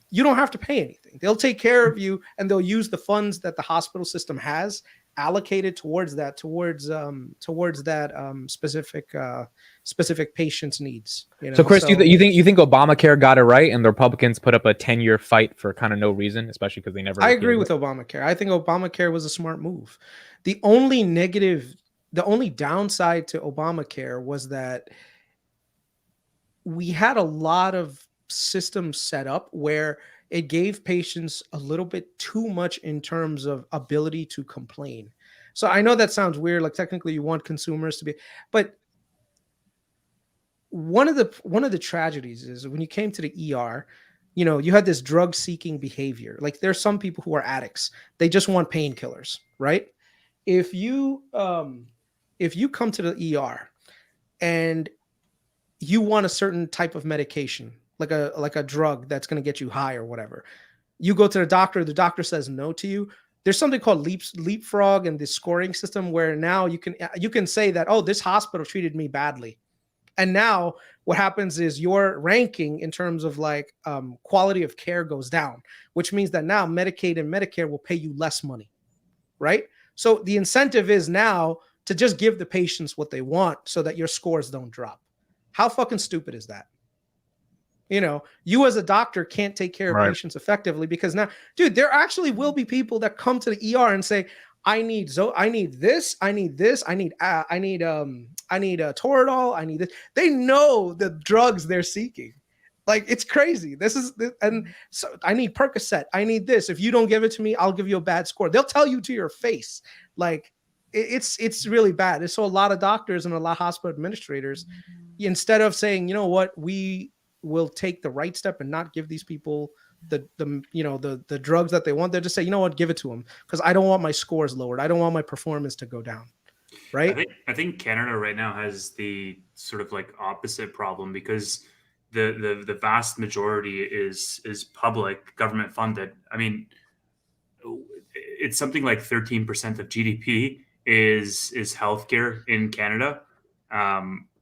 you don't have to pay anything. They'll take care of you, and they'll use the funds that the hospital system has allocated towards that specific patient's needs. So Chris, you think Obamacare got it right, and the Republicans put up a 10-year fight for kind of no reason, especially because they never. I agree with Obamacare. I think Obamacare was a smart move. The only downside to Obamacare was that we had a lot of systems set up where it gave patients a little bit too much in terms of ability to complain. So I know that sounds weird. Like, technically you want consumers to be, but one of the tragedies is when you came to the ER, you had this drug seeking behavior. Like, there's some people who are addicts. They just want painkillers, right? If you come to the ER and you want a certain type of medication, like a drug that's going to get you high or whatever, you go to the doctor says no to you. There's something called leapfrog and the scoring system, where now you can say that, oh, this hospital treated me badly. And now what happens is your ranking in terms of quality of care goes down, which means that now Medicaid and Medicare will pay you less money, right? So the incentive is now to just give the patients what they want so that your scores don't drop. How fucking stupid is that? You as a doctor can't take care of patients effectively, because now, dude, there actually will be people that come to the ER and say, I need this, I need Toradol, I need this. They know the drugs they're seeking. Like, it's crazy. And so I need Percocet, I need this. If you don't give it to me, I'll give you a bad score. They'll tell you to your face. Like, it's really bad. And so a lot of doctors and a lot of hospital administrators, instead of saying, you know what, we will take the right step and not give these people the drugs that they want, they'll just say, you know what, give it to them, because I don't want my scores lowered. I don't want my performance to go down. Right. I think Canada right now has the sort of like opposite problem, because the vast majority is public, government funded. I mean, it's something like 13% of GDP is healthcare in Canada.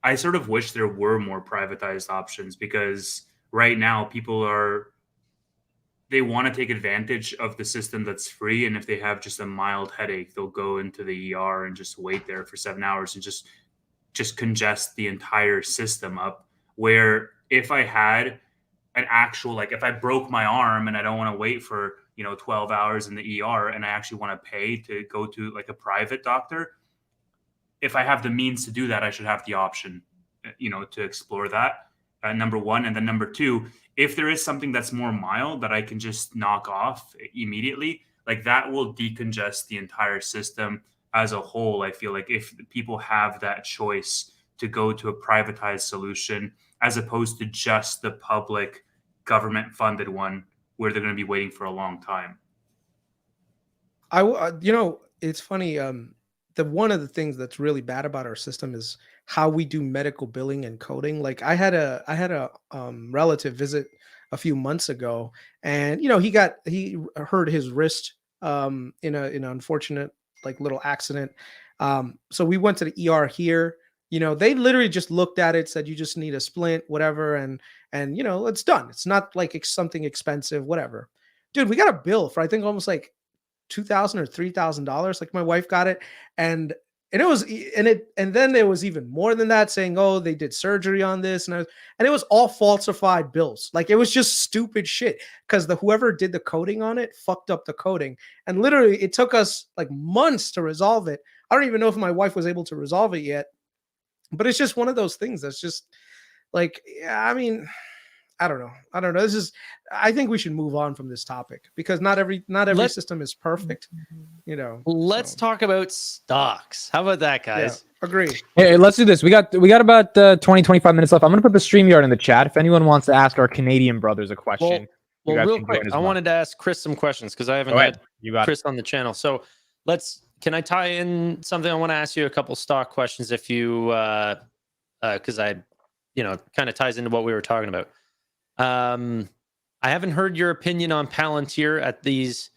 I sort of wish there were more privatized options, because right now people they want to take advantage of the system that's free, and if they have just a mild headache, they'll go into the ER and just wait there for 7 hours and just congest the entire system up. Where if I had an actual, like, if I broke my arm and I don't want to wait for 12 hours in the ER, and I actually want to pay to go to like a private doctor, if I have the means to do that, I should have the option to explore that, number one. And then number two, if there is something that's more mild that I can just knock off immediately, like, that will decongest the entire system as a whole. I feel like if people have that choice to go to a privatized solution as opposed to just the public government funded one where they're going to be waiting for a long time. It's funny. One of the things that's really bad about our system is how we do medical billing and coding. Like, I had a relative visit a few months ago, and he hurt his wrist in an unfortunate, like, little accident. So we went to the ER here. They literally just looked at it, said you just need a splint, whatever, and it's done. It's not like it's something expensive, whatever. Dude, we got a bill for, I think, almost like $2,000 or $3,000. Like, my wife got it, and then there was even more than that, saying, oh, they did surgery on this, and it was all falsified bills. Like, it was just stupid shit, because whoever did the coding on it fucked up the coding, and literally it took us like months to resolve it. I don't even know if my wife was able to resolve it yet, but it's just one of those things that's just like, yeah, I mean, I don't know. I think we should move on from this topic, because not every system is perfect. Let's talk about stocks. How about that, guys? Yeah, agree. Hey, let's do this. We got about 20-25 minutes left. I'm gonna put the StreamYard in the chat. If anyone wants to ask our Canadian brothers a question. Well, real quick, I wanted to ask Chris some questions, because I haven't had Chris on the channel. So can I tie in something? I want to ask you a couple stock questions, if you, because kind of ties into what we were talking about. I haven't heard your opinion on Palantir at these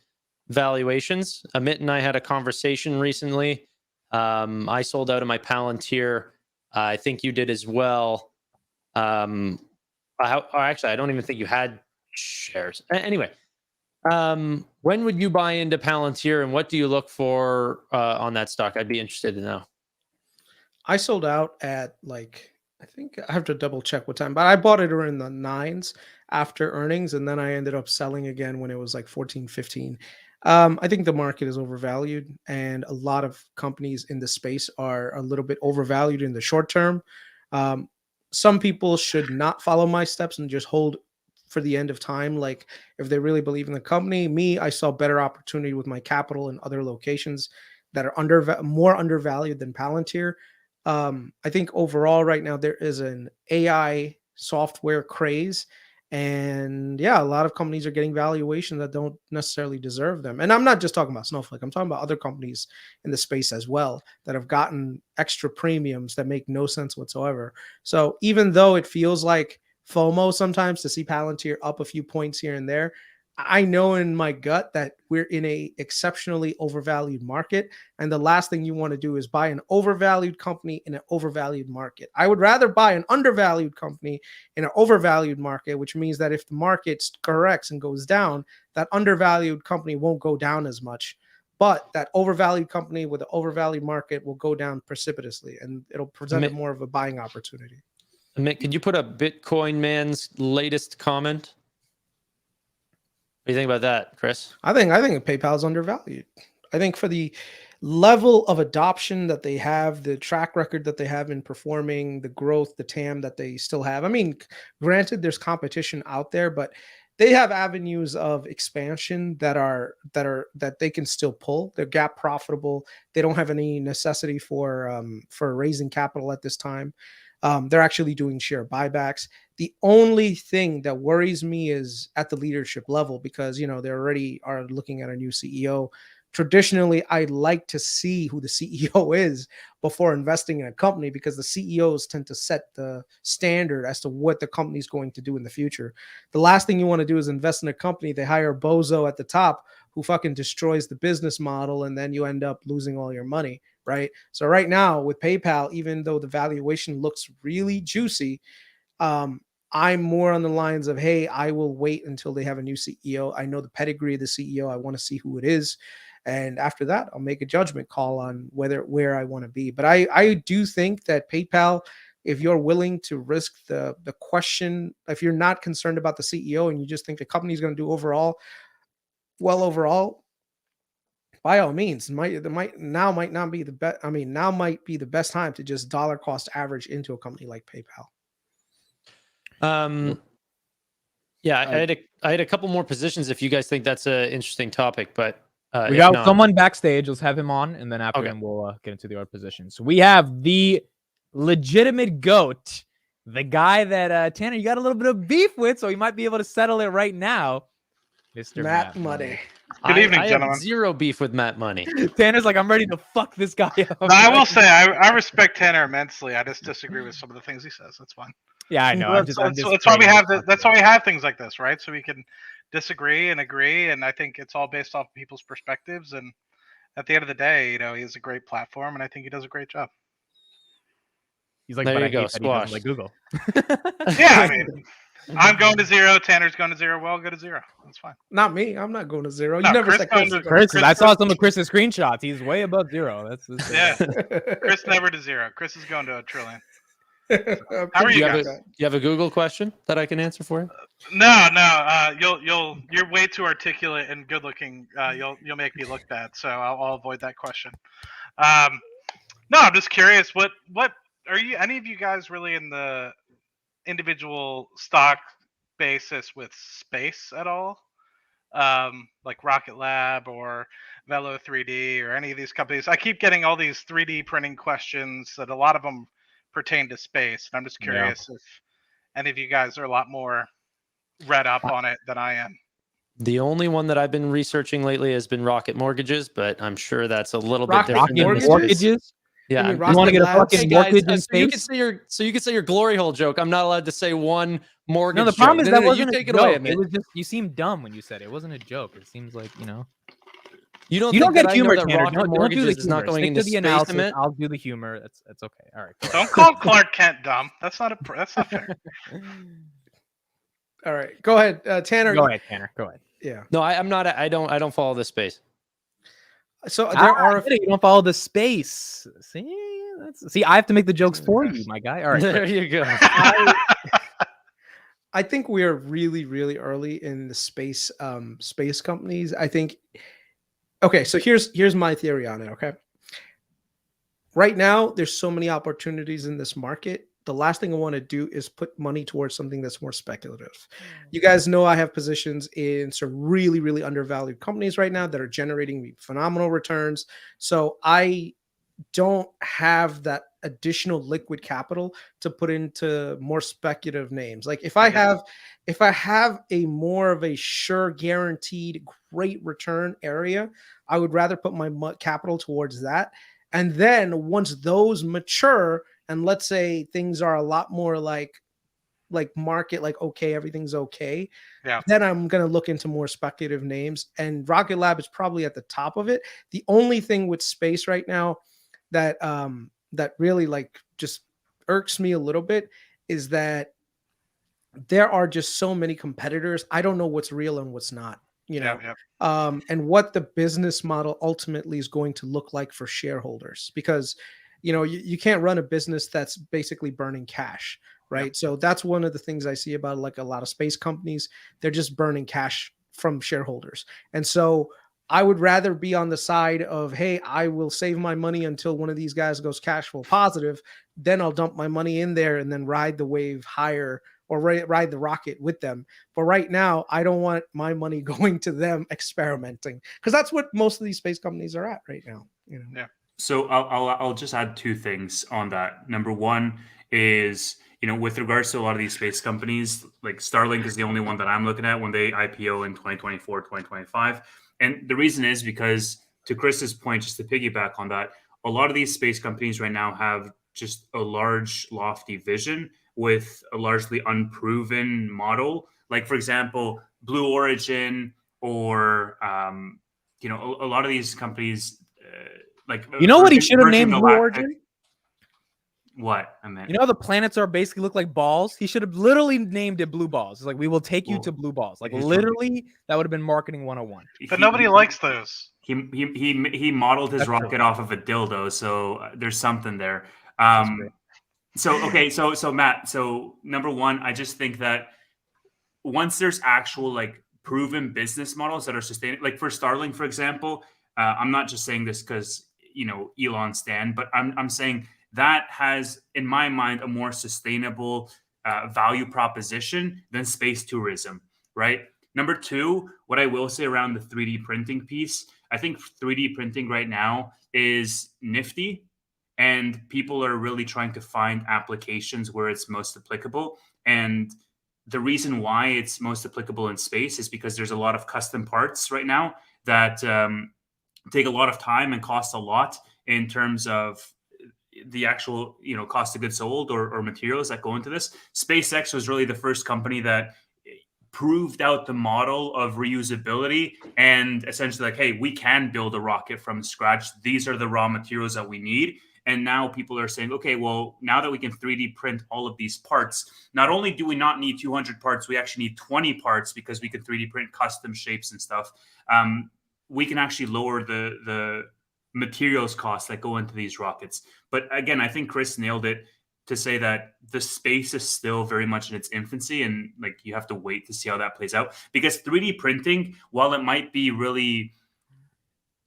valuations. Amit and I had a conversation recently. I sold out of my Palantir. I think you did as well. Actually, I don't even think you had shares. Anyway, when would you buy into Palantir, and what do you look for on that stock? I'd be interested to know. I sold out at, like, I think I have to double check what time, but I bought it around the 9s after earnings, and then I ended up selling again when it was like 14, 15. I think the market is overvalued, and a lot of companies in the space are a little bit overvalued in the short term. Some people should not follow my steps and just hold for the end of time. Like, if they really believe in the company, I saw better opportunity with my capital in other locations that are more undervalued than Palantir. I think overall right now there is an AI software craze, and a lot of companies are getting valuations that don't necessarily deserve them. And I'm not just talking about Snowflake. I'm talking about other companies in the space as well that have gotten extra premiums that make no sense whatsoever. So even though it feels like FOMO sometimes to see Palantir up a few points here and there, I know in my gut that we're in a exceptionally overvalued market, and the last thing you want to do is buy an overvalued company in an overvalued market. I would rather buy an undervalued company in an overvalued market, which means that if the market corrects and goes down, that undervalued company won't go down as much, but that overvalued company with an overvalued market will go down precipitously, and it'll present more of a buying opportunity. Amit, could you put up Bitcoin Man's latest comment? What do you think about that, Chris? I think PayPal is undervalued. I think for the level of adoption that they have, the track record that they have in performing, the growth, the TAM that they still have. I mean, granted, there's competition out there, but they have avenues of expansion that they can still pull. They're gap profitable. They don't have any necessity for raising capital at this time. They're actually doing share buybacks. The only thing that worries me is at the leadership level, because, they already are looking at a new CEO. Traditionally, I like to see who the CEO is before investing in a company, because the CEOs tend to set the standard as to what the company is going to do in the future. The last thing you want to do is invest in a company. They hire a bozo at the top who fucking destroys the business model, and then you end up losing all your money, right? So right now with PayPal, even though the valuation looks really juicy, I'm more on the lines of, hey, I will wait until they have a new CEO. I know the pedigree of the CEO. I want to see who it is. And after that, I'll make a judgment call on where I want to be. But I do think that PayPal, if you're willing to risk the question, if you're not concerned about the CEO and you just think the company is going to do overall, by all means, might not be the best. I mean, now might be the best time to just dollar cost average into a company like PayPal. Yeah, I had a couple more positions if you guys think that's an interesting topic, but we got someone backstage. Let's have him on, and then after him, we'll get into the other positions. So we have the legitimate GOAT, the guy that Tanner, you got a little bit of beef with, so he might be able to settle it right now, Mr. Matt Money. Good evening, I gentlemen. have zero beef with Matt Money. Tanner's like, I'm ready to fuck this guy up. No, I will say I respect Tanner immensely. I just disagree with some of the things he says. That's fine. Yeah, I know. That's why we have that's why we have things like this, right? So we can disagree and agree, and I think it's all based off people's perspectives. And at the end of the day, he has a great platform, and I think he does a great job. He's like, there but you I go, hate that he doesn't like Google. Yeah, I mean, I'm going to 0. Tanner's going to 0. Well, go to 0. That's fine. Not me. I'm not going to 0. No, You never Chris said going Chris. to- Chris, I saw some of Chris's screenshots. He's way above 0. That's Yeah, Chris never to 0. Chris is going to 1 trillion. How are you Do guys? you have a Google question that I can answer for you? No. You're way too articulate and good looking. You'll make me look bad, so I'll avoid that question. No, I'm just curious. What are you? Any of you guys really in the individual stock basis with space at all? Like Rocketlabs or Velo 3D or any of these companies? I keep getting all these 3D printing questions that a lot of them pertain to space. And I'm just curious if any of you guys are a lot more read up on it than I am. The only one that I've been researching lately has been Rocket Mortgages, but I'm sure that's a little bit Rocket different. Rocket than mortgages? Yeah, You mean You want to get a Rocketlabs? fucking Hey guys, mortgage in so you space? can say your glory hole joke. I'm not allowed to say one mortgage. No, the problem joke. is that You wasn't take a it away. joke. It was just you seemed dumb when you said it. It wasn't a joke. It seems like You don't you don't think get that humor, I know that Tanner. Rocket Don't do the Mortgages is not humor. going Stick into to the space, analysis. Emmett? I'll do the humor. That's okay. All right. Don't call Clark Kent dumb. That's not fair. All right, go ahead, Tanner. Go ahead, Tanner. Go ahead. Yeah. No, I'm not. I don't follow this space. So there are. You don't follow the space. See, I have to make the jokes for you, my guy. All right. There you go. I think we are really, really early in the space companies. I think. Okay, so here's my theory on it. Okay. Right now, there's so many opportunities in this market. The last thing I want to do is put money towards something that's more speculative. You guys know I have positions in some really, really undervalued companies right now that are generating me phenomenal returns. So I don't have that additional liquid capital to put into more speculative names. Like if I have a more of a sure guaranteed great return area, I would rather put my capital towards that. And then once those mature, and let's say things are a lot more like market, like, okay, everything's okay. Yeah. Then I'm going to look into more speculative names, and Rocket Lab is probably at the top of it. The only thing with space right now that really like just irks me a little bit is that there are just so many competitors. I don't know what's real and what's not, and what the business model ultimately is going to look like for shareholders, because you can't run a business that's basically burning cash, right? So that's one of the things I see about like a lot of space companies. They're just burning cash from shareholders. And so I would rather be on the side of, hey, I will save my money until one of these guys goes cash flow positive. Then I'll dump my money in there and then ride the wave higher, or ride the rocket with them. But right now, I don't want my money going to them experimenting, because that's what most of these space companies are at right now. Yeah. So I'll just add two things on that. Number one is, with regards to a lot of these space companies, like Starlink is the only one that I'm looking at when they IPO in 2024, 2025. And the reason is because, to Chris's point, just to piggyback on that, a lot of these space companies right now have just a large, lofty vision with a largely unproven model. Like, for example, Blue Origin, or, a lot of these companies, like, what he should have named Blue Origin? What I meant. You know how the planets are basically look like balls? He should have literally named it blue balls. It's like, we will take you to blue balls. Like, literally, that would have been marketing 101. But nobody likes those. He modeled his That's true. rocket off of a dildo, so there's something there. That's great. So Matt, so number one, I just think that once there's actual like proven business models that are sustainable, like for Starlink, for example, I'm not just saying this because Elon stan, but I'm saying that has, in my mind, a more sustainable value proposition than space tourism, right? Number two, what I will say around the 3D printing piece, I think 3D printing right now is nifty, and people are really trying to find applications where it's most applicable. And the reason why it's most applicable in space is because there's a lot of custom parts right now that take a lot of time and cost a lot in terms of the actual cost of goods sold or materials that go into this. SpaceX was really the first company that proved out the model of reusability and essentially like, hey, we can build a rocket from scratch. These are the raw materials that we need. And now people are saying, okay, well, now that we can 3D print all of these parts, not only do we not need 200 parts, we actually need 20 parts because we can 3D print custom shapes and stuff. We can actually lower the materials costs that go into these rockets. But again, I think Chris nailed it to say that the space is still very much in its infancy, and like you have to wait to see how that plays out. Because 3D printing, while it might be really,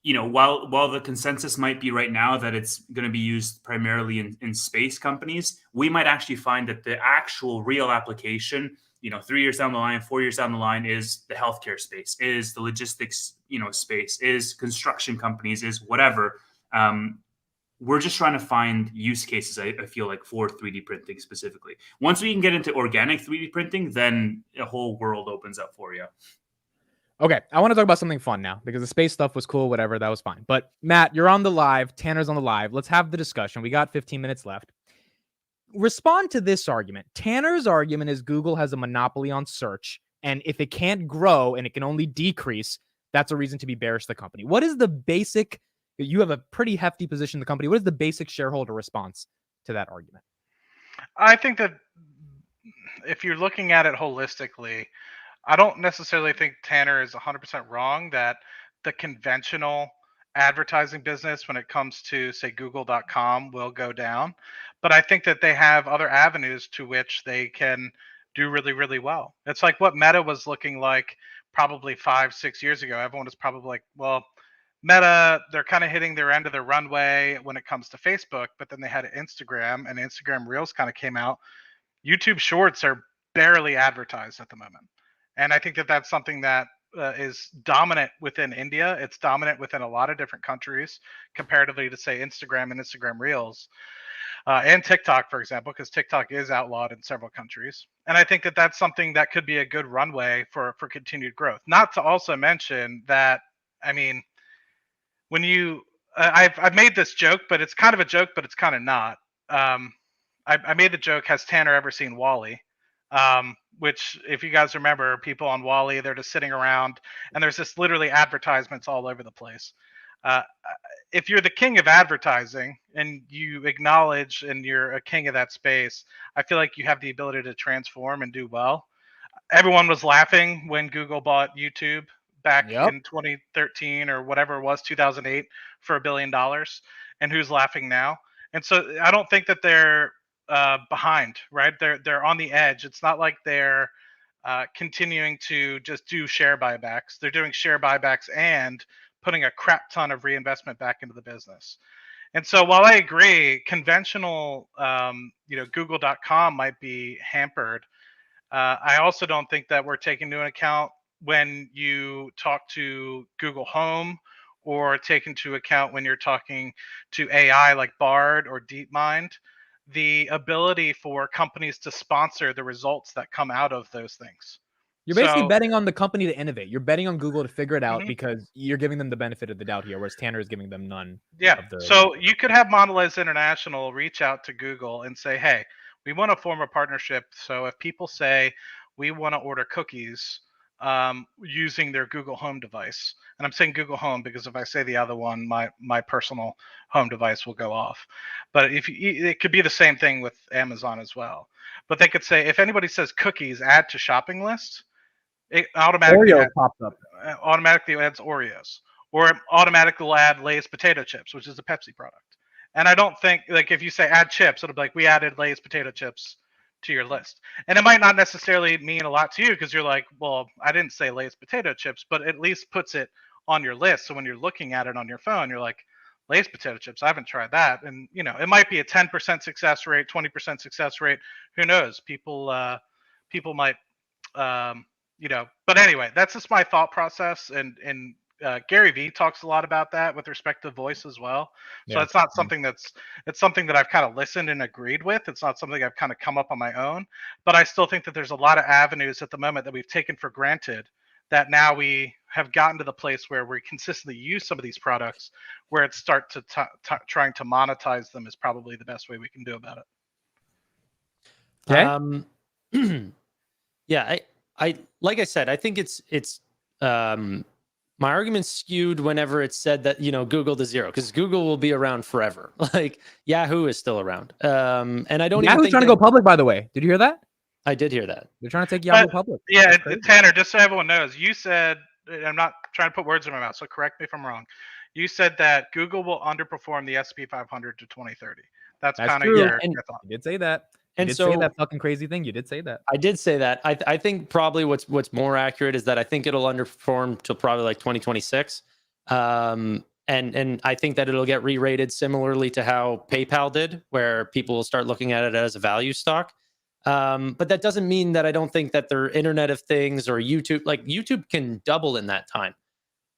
while the consensus might be right now that it's going to be used primarily in space companies, we might actually find that the actual real application, 3 years down the line, 4 years down the line, is the healthcare space, is the logistics, space, is construction companies, is whatever. We're just trying to find use cases, I feel like, for 3D printing specifically. Once we can get into organic 3D printing, then a whole world opens up for you. Okay, I want to talk about something fun now because the space stuff was cool, whatever, that was fine. But Matt, you're on the live, Tanner's on the live. Let's have the discussion. We got 15 minutes left. Respond to this argument. Tanner's argument is Google has a monopoly on search, and if it can't grow and it can only decrease, that's a reason to be bearish the company. What is the basic, you have a pretty hefty position in the company, what is the basic shareholder response to that argument? I think that if you're looking at it holistically, I don't necessarily think Tanner is 100% wrong that the conventional advertising business when it comes to, say, google.com will go down. But I think that they have other avenues to which they can do really, really well. It's like what Meta was looking like probably 5-6 years ago. Everyone was probably like, well, Meta, they're kind of hitting their end of their runway when it comes to Facebook. But then they had Instagram, and Instagram Reels kind of came out. YouTube Shorts are barely advertised at the moment. And I think that that's something that is dominant within India. It's dominant within a lot of different countries comparatively to, say, Instagram and Instagram Reels and TikTok, for example, because TikTok is outlawed in several countries. And I think that that's something that could be a good runway for continued growth. Not to also mention that, I mean, when you I've made this joke, but it's kind of a joke, but it's kind of not. I made the joke, has Tanner ever seen Wall-E? Which, if you guys remember, people on Wall-E, they're just sitting around, and there's just literally advertisements all over the place. If you're the king of advertising and you acknowledge and you're a king of that space, I feel like you have the ability to transform and do well. Everyone was laughing when Google bought YouTube back in 2013 or whatever it was, 2008, for $1 billion. And who's laughing now? And so I don't think that they're behind, right? They're on the edge. It's not like they're continuing to just do share buybacks. They're doing share buybacks and putting a crap ton of reinvestment back into the business. And so while I agree, conventional, Google.com might be hampered. I also don't think that we're taking into account when you talk to Google Home or take into account when you're talking to AI like Bard or DeepMind, the ability for companies to sponsor the results that come out of those things. You're basically betting on the company to innovate. You're betting on Google to figure it out because you're giving them the benefit of the doubt here, whereas Tanner is giving them none. Yeah. So you could have Mondelez International reach out to Google and say, hey, we want to form a partnership. So if people say we want to order cookies using their Google Home device. And I'm saying Google Home because if I say the other one, my personal home device will go off. But it could be the same thing with Amazon as well. But they could say if anybody says cookies add to shopping list, it automatically pops up. automatically adds Oreos, or it automatically will add Lay's potato chips, which is a Pepsi product. And I don't think, like, if you say add chips, it'll be like, we added Lay's potato chips to your list. And it might not necessarily mean a lot to you because you're like, well, I didn't say Lay's potato chips, but at least puts it on your list. So when you're looking at it on your phone, you're like, Lay's potato chips, I haven't tried that. And, you know, it might be a 10% success rate, 20% success rate. Who knows? People might, you know, but anyway, that's just my thought process. And Gary Vee talks a lot about that with respect to voice as well. So Yeah. it's not something it's something that I've kind of listened and agreed with. It's not something I've kind of come up on my own, but I still think that there's a lot of avenues at the moment that we've taken for granted that now we have gotten to the place where we consistently use some of these products where it start to trying to monetize them is probably the best way we can do about it. Okay. Yeah, I like I said, I think it's my argument's skewed whenever it's said that, you know, Google to zero, because Google will be around forever. Like Yahoo is still around. And I don't even Yahoo's think trying to go public, by the way. Did you hear that? I did hear that. They're trying to take Yahoo public. Yeah, Tanner, just so everyone knows, you said, I'm not trying to put words in my mouth, so correct me if I'm wrong. You said that Google will underperform the S&P 500 to 2030. That's kind of true. your And thought. you did say that. And you did so say that fucking crazy thing. You did say that. I did say that. I think probably what's more accurate is that I think it'll underperform till probably like 2026. And I think that it'll get re-rated similarly to how PayPal did, where people will start looking at it as a value stock. But that doesn't mean that I don't think that their Internet of Things or YouTube, like YouTube can double in that time.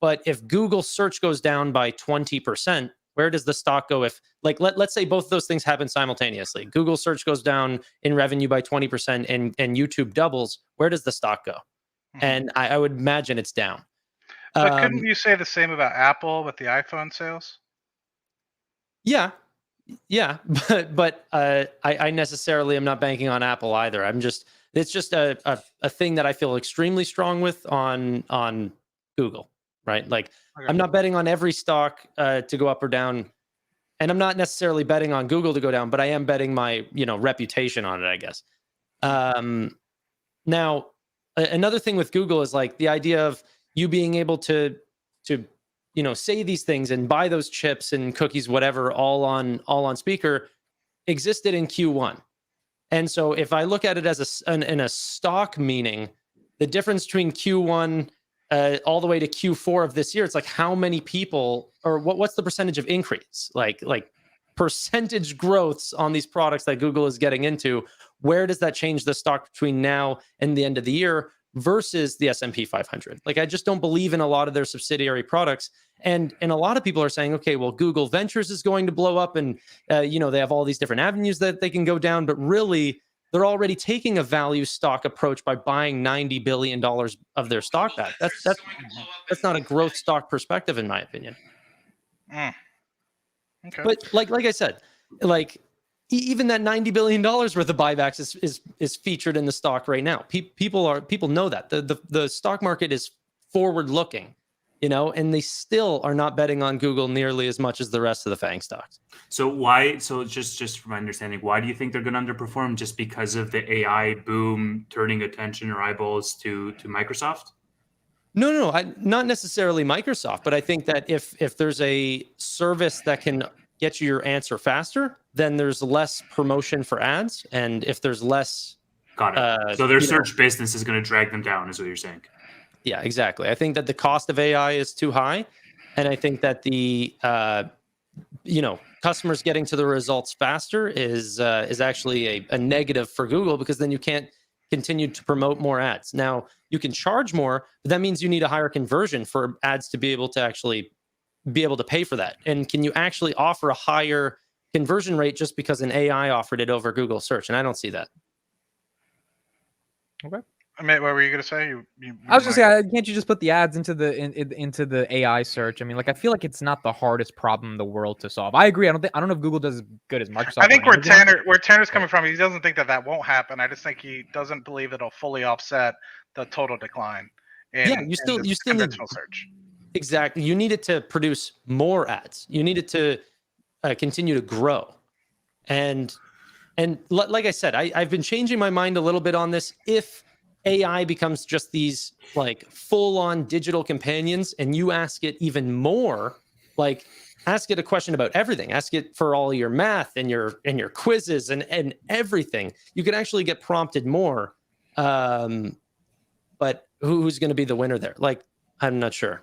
But if Google search goes down by 20%, where does the stock go? If like, let's say both of those things happen simultaneously. Google search goes down in revenue by 20% and YouTube doubles. Where does the stock go? Mm-hmm. And I would imagine it's down. But couldn't you say the same about Apple with the iPhone sales? Yeah, but I necessarily am not banking on Apple either. It's just a thing that I feel extremely strong with on Google, right? Like Okay. I'm not betting on every stock to go up or down, and I'm not necessarily betting on Google to go down, but I am betting my reputation on it, I guess. Now, another thing with Google is like the idea of you being able to say these things and buy those chips and cookies, whatever, all on speaker existed in Q1. And so if I look at it as in a stock meaning, the difference between Q1 all the way to Q4 of this year, it's like how many people, or what's the percentage of increase? Like percentage growths on these products that Google is getting into. Where does that change the stock between now and the end of the year versus the S&P 500? Like, I just don't believe in a lot of their subsidiary products. And a lot of people are saying, okay, well, Google Ventures is going to blow up and, they have all these different avenues that they can go down. But really, they're already taking a value stock approach by buying $90 billion of their stock back. That's not a growth stock perspective, in my opinion. Okay. But like I said, like even that $90 billion worth of buybacks is featured in the stock right now. People know that the stock market is forward looking, and they still are not betting on Google nearly as much as the rest of the FANG stocks. So why? So just from my understanding, why do you think they're going to underperform? Just because of the AI boom turning attention or eyeballs to Microsoft? No, not necessarily Microsoft, but I think that if there's a service that can get you your answer faster, then there's less promotion for ads, and if there's less, got it. So their search business is going to drag them down, is what you're saying? Yeah, exactly. I think that the cost of AI is too high, and I think that the customers getting to the results faster is actually a negative for Google, because then you can't continue to promote more ads. Now, you can charge more, but that means you need a higher conversion for ads to be able to actually be able to pay for that. And can you actually offer a higher conversion rate just because an AI offered it over Google search? And I don't see that. Okay. I mean, what were you going to say? I was just saying, can't you just put the ads into the AI search? I mean, like, I feel like it's not the hardest problem in the world to solve. I agree. I don't know if Google does as good as Microsoft. I think where Tanner's coming from, he doesn't think that won't happen. I just think he doesn't believe it'll fully offset the total decline. Yeah, you still need conventional search. exactly. You need it to produce more ads. You need it to continue to grow. And like I said, I've been changing my mind a little bit on this. If AI becomes just these like full-on digital companions, and you ask it even more, like ask it a question about everything, ask it for all your math and your quizzes and everything, you can actually get prompted more. But who's going to be the winner there? Like, I'm not sure.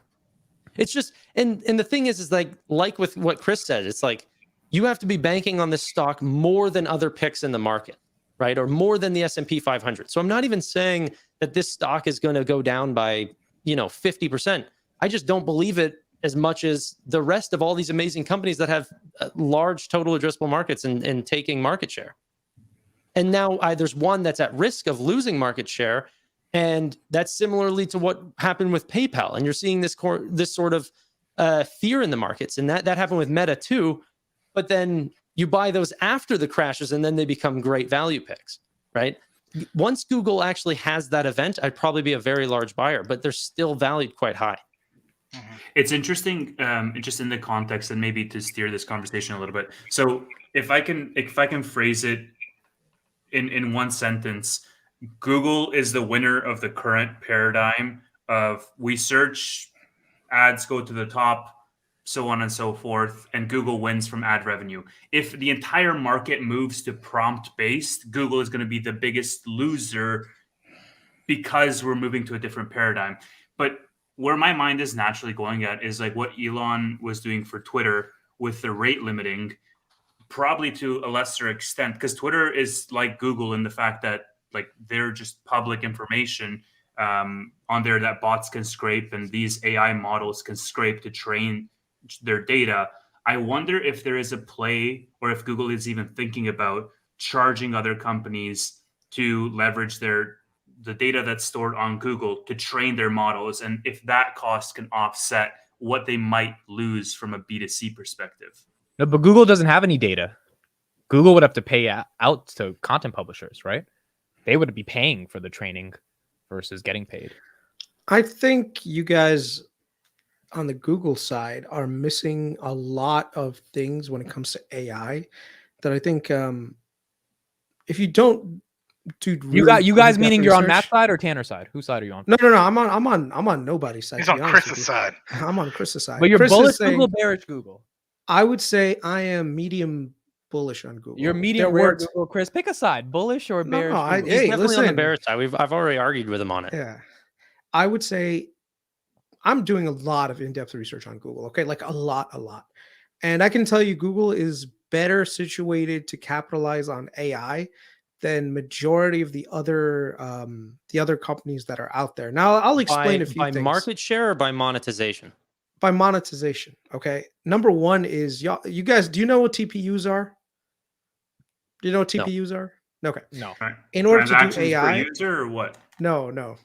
It's just, and the thing is like with what Chris said, it's like, you have to be banking on this stock more than other picks in the market, right? Or more than the S&P 500. So I'm not even saying that this stock is going to go down by, 50%. I just don't believe it as much as the rest of all these amazing companies that have large total addressable markets and taking market share. And now there's one that's at risk of losing market share. And that's similarly to what happened with PayPal. And you're seeing this sort of fear in the markets. And that happened with Meta too. But then you buy those after the crashes, and then they become great value picks, right? Once Google actually has that event, I'd probably be a very large buyer, but they're still valued quite high. It's interesting, just in the context, and maybe to steer this conversation a little bit. So if I can phrase it in one sentence, Google is the winner of the current paradigm of we search, ads go to the top, so on and so forth, and Google wins from ad revenue. If the entire market moves to prompt-based, Google is going to be the biggest loser because we're moving to a different paradigm. But where my mind is naturally going at is like what Elon was doing for Twitter with the rate limiting, probably to a lesser extent, because Twitter is like Google in the fact that like they're just public information on there that bots can scrape, and these AI models can scrape to train their data. I wonder if there is a play, or if Google is even thinking about charging other companies to leverage the data that's stored on Google to train their models, and if that cost can offset what they might lose from a B2C perspective. No, but Google doesn't have any data. Google would have to pay out to content publishers, right? They would be paying for the training versus getting paid. I think you guys on the Google side are missing a lot of things when it comes to AI that I think if you don't do you guys meaning you're on Matt's side or Tanner's side? Whose side are you on? No, I'm on nobody's side. He's on Chris's side. I'm on Chris's side. But you're Chris bullish saying, Google, bearish Google. I would say I am medium bullish on Google. You're medium rare Google, Chris. Pick a side, bullish or bearish. He's definitely on the bearish side. I've already argued with him on it. Yeah, I would say I'm doing a lot of in-depth research on Google. Okay, like a lot, and I can tell you Google is better situated to capitalize on AI than majority of the other companies that are out there. Now I'll explain a few things. By market share or by monetization? By monetization. Okay. Number one is you guys, do you know what TPUs are? Do you know what TPUs are? Okay. No. In order to do AI, per user or what? No.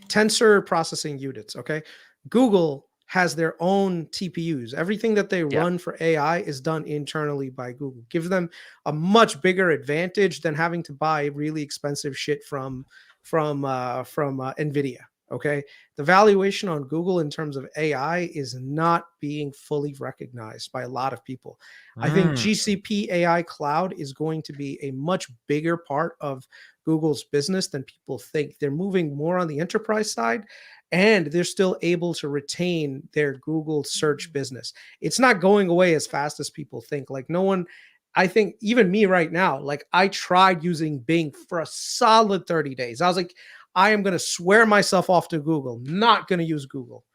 Tensor processing units. Okay. Google has their own TPUs. Everything that they run for AI is done internally by Google. Gives them a much bigger advantage than having to buy really expensive shit from NVIDIA. Okay. The valuation on Google in terms of AI is not being fully recognized by a lot of people. I think GCP AI cloud is going to be a much bigger part of Google's business than people think. They're moving more on the enterprise side, and they're still able to retain their Google search business. It's not going away as fast as people think. Like I think even me right now, like I tried using Bing for a solid 30 days. I was like, I am going to swear myself off to Google, not going to use Google.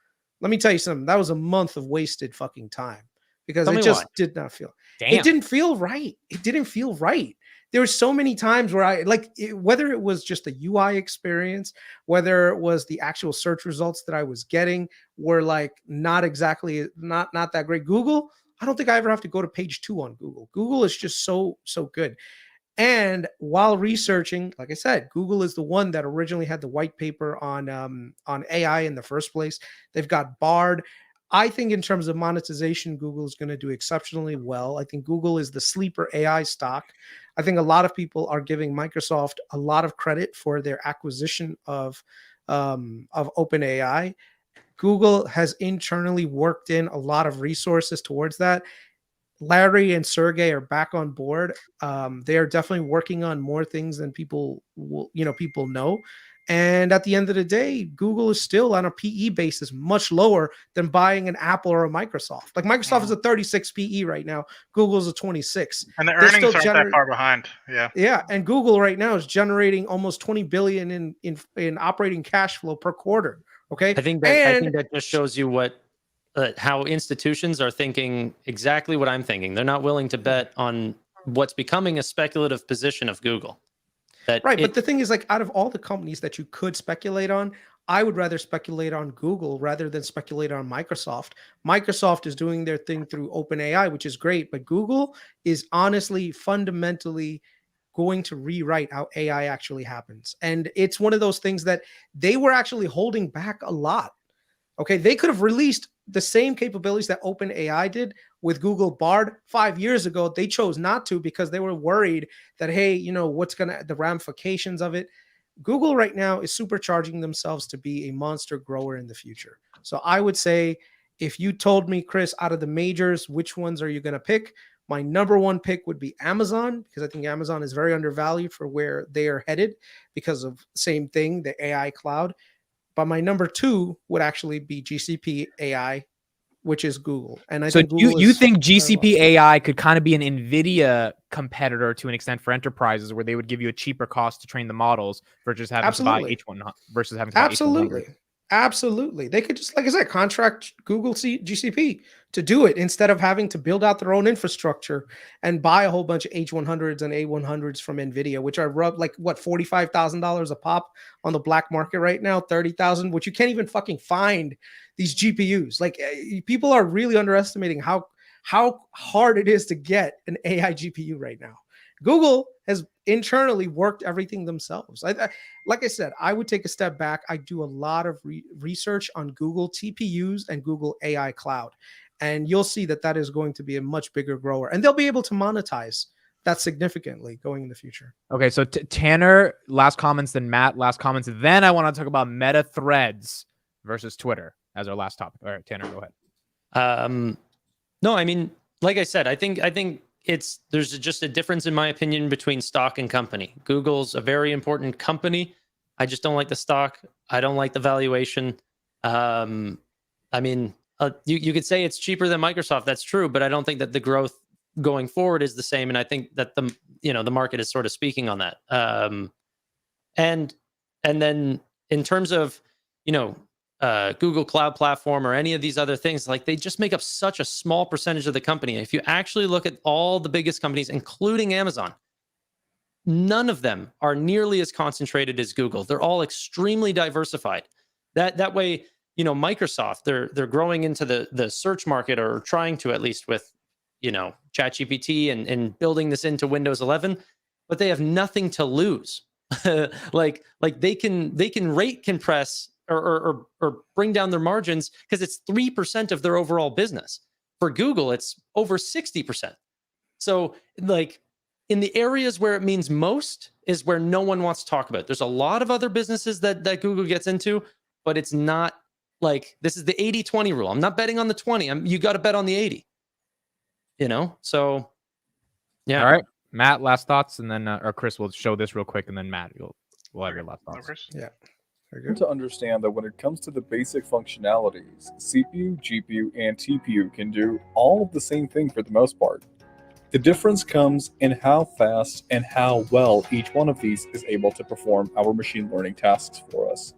Let me tell you something. That was a month of wasted fucking time because it just did not feel. Damn. It didn't feel right. It didn't feel right. There were so many times where whether it was just the UI experience, whether it was the actual search results that I was getting were like not that great. Google, I don't think I ever have to go to page 2 on Google. Google is just so good. And while researching, like I said, Google is the one that originally had the white paper on AI in the first place. They've got Bard. I think in terms of monetization, Google is going to do exceptionally well. I think Google is the sleeper AI stock. I think a lot of people are giving Microsoft a lot of credit for their acquisition of of OpenAI. Google has internally worked in a lot of resources towards that. Larry and Sergey are back on board. They are definitely working on more things than people know. And at the end of the day, Google is still on a PE basis much lower than buying an Apple or a Microsoft. Like Microsoft is a 36 PE right now. Google's a 26. And the They're earnings still aren't that far behind. Yeah. Yeah, and Google right now is generating almost 20 billion in operating cash flow per quarter. Okay, I think that just shows you what how institutions are thinking exactly what I'm thinking. They're not willing to bet on what's becoming a speculative position of Google. But the thing is, like, out of all the companies that you could speculate on, I would rather speculate on Google rather than speculate on Microsoft. Microsoft is doing their thing through OpenAI, which is great, but Google is honestly fundamentally going to rewrite how AI actually happens. And it's one of those things that they were actually holding back a lot. Okay, they could have released the same capabilities that OpenAI did with Google Bard 5 years ago. They chose not to because they were worried that, hey, what's the ramifications of it. Google right now is supercharging themselves to be a monster grower in the future. So I would say, if you told me, Chris, out of the majors, which ones are you going to pick? My number one pick would be Amazon, because I think Amazon is very undervalued for where they are headed because of same thing, the AI cloud. But my number two would actually be GCP AI, which is Google. And I think Google you think GCP AI could kind of be an NVIDIA competitor to an extent for enterprises, where they would give you a cheaper cost to train the models for just having to buy H1 versus having to buy H100. Absolutely. They could just, like I said, contract Google GCP to do it instead of having to build out their own infrastructure and buy a whole bunch of H100s and A100s from NVIDIA, which are $45,000 a pop on the black market right now, 30,000, which you can't even fucking find these GPUs. Like, people are really underestimating how hard it is to get an AI GPU right now. Google has internally worked everything themselves. Like I said, I would take a step back. I do a lot of research on Google TPUs and Google AI Cloud. And you'll see that is going to be a much bigger grower. And they'll be able to monetize that significantly going in the future. Okay, so Tanner, last comments, then Matt, last comments. Then I want to talk about Meta Threads versus Twitter as our last topic. All right, Tanner, go ahead. No, I mean, like I said, I think there's just a difference in my opinion between stock and company. Google's a very important company. I just don't like the stock. I don't like the valuation. I mean, you could say it's cheaper than Microsoft. That's true, but I don't think that the growth going forward is the same. And I think that the market is sort of speaking on that. And then in terms of, Google Cloud Platform or any of these other things, like, they just make up such a small percentage of the company. If you actually look at all the biggest companies, including Amazon, none of them are nearly as concentrated as Google. They're all extremely diversified. That way, Microsoft, they're growing into the search market, or trying to, at least with, ChatGPT and building this into Windows 11, but they have nothing to lose. like they can rate compress or bring down their margins because it's 3% of their overall business. For Google, it's over 60%. So, like, in the areas where it means most is where no one wants to talk about. There's a lot of other businesses that Google gets into, but it's not like, this is the 80-20 rule. I'm not betting on the 20. You got to bet on the 80. So yeah. All right, Matt, last thoughts, and then or Chris will show this real quick, and then Matt, we'll have your last thoughts. Yeah. To understand that when it comes to the basic functionalities, CPU, GPU, and TPU can do all of the same thing for the most part. The difference comes in how fast and how well each one of these is able to perform our machine learning tasks for us.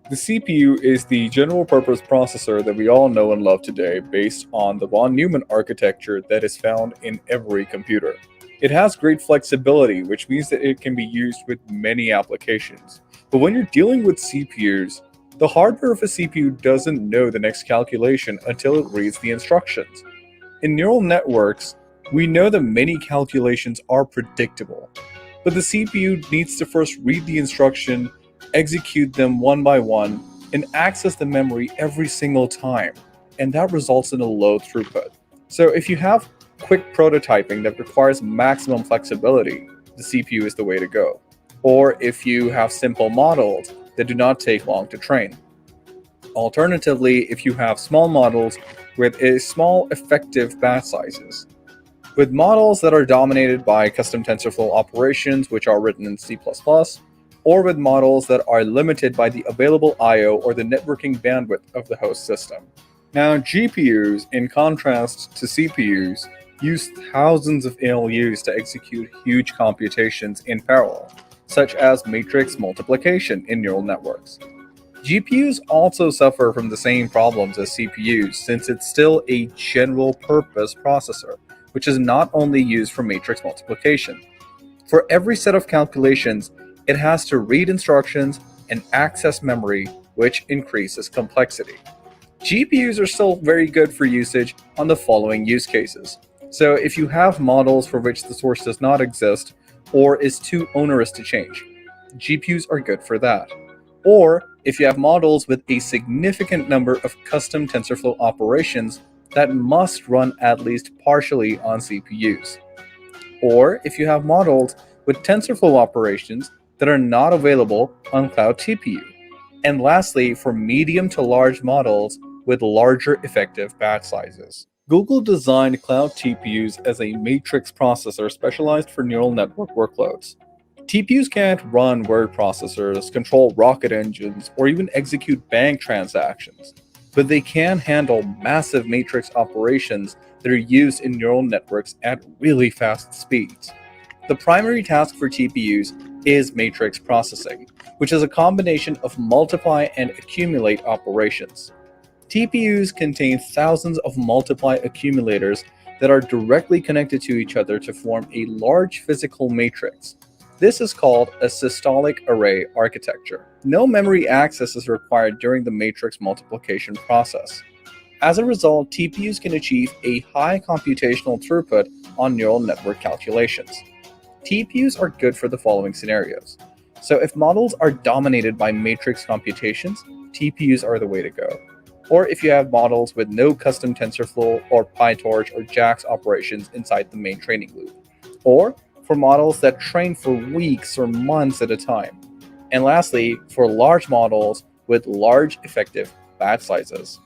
The CPU is the general purpose processor that we all know and love today, based on the von Neumann architecture that is found in every computer. It has great flexibility, which means that it can be used with many applications. But when you're dealing with CPUs, the hardware of a CPU doesn't know the next calculation until it reads the instructions. In neural networks, we know that many calculations are predictable, but the CPU needs to first read the instruction, execute them one by one, and access the memory every single time, and that results in a low throughput. So if you have quick prototyping that requires maximum flexibility, the CPU is the way to go. Or if you have simple models that do not take long to train. Alternatively, if you have small models with a small effective batch sizes. With models that are dominated by custom TensorFlow operations which are written in C++, or with models that are limited by the available I/O or the networking bandwidth of the host system. Now, GPUs, in contrast to CPUs, use thousands of ALUs to execute huge computations in parallel, such as matrix multiplication in neural networks. GPUs also suffer from the same problems as CPUs since it's still a general-purpose processor, which is not only used for matrix multiplication. For every set of calculations, it has to read instructions and access memory, which increases complexity. GPUs are still very good for usage on the following use cases. So if you have models for which the source does not exist or is too onerous to change, GPUs are good for that. Or if you have models with a significant number of custom TensorFlow operations that must run at least partially on CPUs. Or if you have models with TensorFlow operations that are not available on Cloud TPU. And lastly, for medium to large models with larger effective batch sizes. Google designed Cloud TPUs as a matrix processor specialized for neural network workloads. TPUs can't run word processors, control rocket engines, or even execute bank transactions, but they can handle massive matrix operations that are used in neural networks at really fast speeds. The primary task for TPUs is matrix processing, which is a combination of multiply and accumulate operations. TPUs contain thousands of multiply accumulators that are directly connected to each other to form a large physical matrix. This is called a systolic array architecture. No memory access is required during the matrix multiplication process. As a result, TPUs can achieve a high computational throughput on neural network calculations. TPUs are good for the following scenarios. So if models are dominated by matrix computations, TPUs are the way to go. Or if you have models with no custom TensorFlow or PyTorch or JAX operations inside the main training loop. Or for models that train for weeks or months at a time. And lastly, for large models with large effective batch sizes.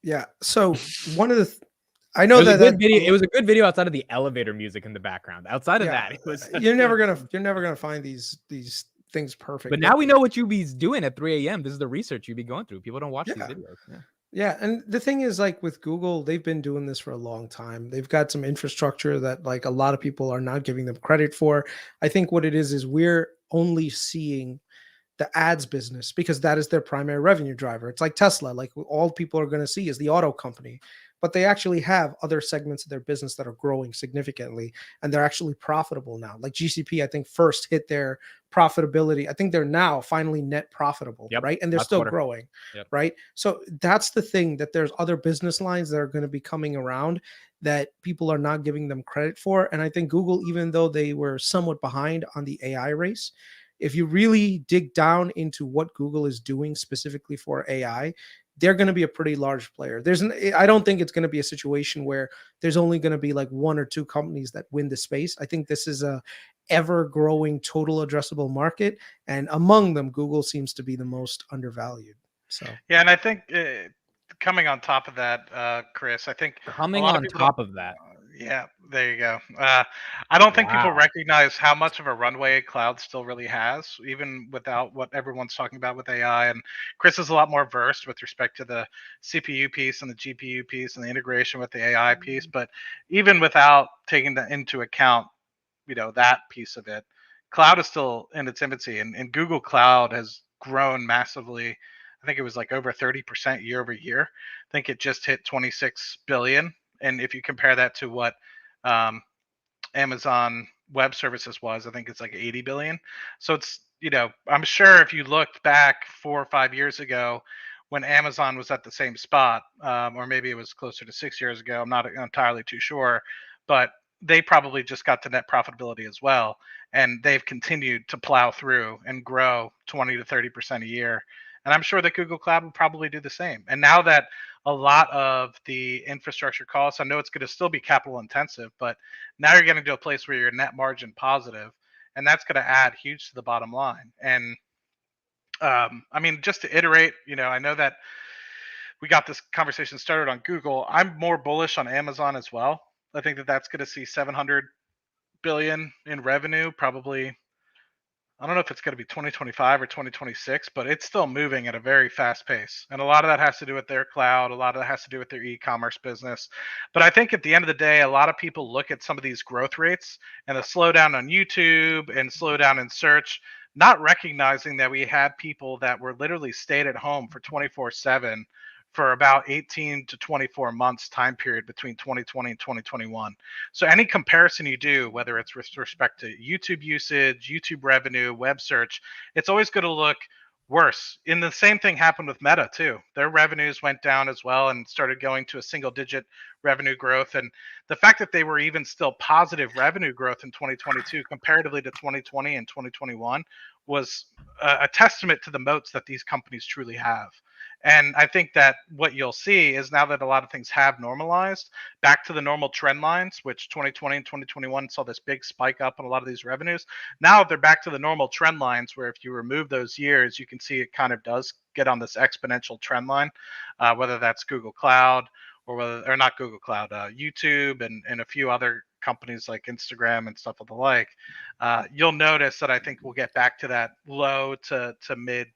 Yeah. So one of the I know It was a that good video. It was a good video outside of the elevator music in the background. Outside of that, it was. you're never gonna find these things perfect. But now we know what Yubi's doing at 3 a.m. This is the research you'd be going through. People don't watch these videos. Yeah, and the thing is, like with Google, they've been doing this for a long time. They've got some infrastructure that like a lot of people are not giving them credit for. I think what it is we're only seeing the ads business because that is their primary revenue driver. It's like Tesla, like all people are going to see is the auto company, but they actually have other segments of their business that are growing significantly and they're actually profitable now. Like GCP, I think first hit their profitability. I think they're now finally net profitable, right? And they're still growing, right? So that's the thing, that there's other business lines that are going to be coming around that people are not giving them credit for. And I think Google, even though they were somewhat behind on the AI race, if you really dig down into what Google is doing specifically for AI, they're going to be a pretty large player. I don't think it's going to be a situation where there's only going to be like one or two companies that win the space. I think this is a ever growing total addressable market. And among them, Google seems to be the most undervalued. So, yeah. And I think coming on top of that, Chris, I think coming on top of that. Yeah, there you go. I don't think people recognize how much of a runway cloud still really has, even without what everyone's talking about with AI. And Chris is a lot more versed with respect to the CPU piece and the GPU piece and the integration with the AI piece. But even without taking that into account, that piece of it, cloud is still in its infancy. And Google Cloud has grown massively. I think it was like over 30% year over year. I think it just hit 26 billion. And if you compare that to what Amazon Web Services was, I think it's like 80 billion. So it's, I'm sure if you looked back 4 or 5 years ago when Amazon was at the same spot, or maybe it was closer to 6 years ago, I'm not entirely too sure, but they probably just got to net profitability as well. And they've continued to plow through and grow 20 to 30% a year. And I'm sure that Google Cloud will probably do the same. And now that a lot of the infrastructure costs, I know it's going to still be capital intensive, but now you're getting to a place where you're net margin positive. and that's going to add huge to the bottom line. And I mean, just to iterate, I know that we got this conversation started on Google. I'm more bullish on Amazon as well. I think that that's going to see 700 billion in revenue, probably. I don't know if it's going to be 2025 or 2026, but it's still moving at a very fast pace. And a lot of that has to do with their cloud. A lot of that has to do with their e-commerce business. But I think at the end of the day, a lot of people look at some of these growth rates and the slowdown on YouTube and slowdown in search, not recognizing that we had people that were literally stayed at home for 24/7 for about 18 to 24 months time period between 2020 and 2021. So any comparison you do, whether it's with respect to YouTube usage, YouTube revenue, web search, it's always going to look worse. And the same thing happened with Meta too. Their revenues went down as well and started going to a single digit revenue growth. And the fact that they were even still positive revenue growth in 2022 comparatively to 2020 and 2021 was a testament to the moats that these companies truly have. And I think that what you'll see is now that a lot of things have normalized back to the normal trend lines, which 2020 and 2021 saw this big spike up in a lot of these revenues. Now they're back to the normal trend lines where if you remove those years, you can see it kind of does get on this exponential trend line, whether that's Google Cloud or not Google Cloud, YouTube and a few other companies like Instagram and stuff of the like. You'll notice that I think we'll get back to that low to mid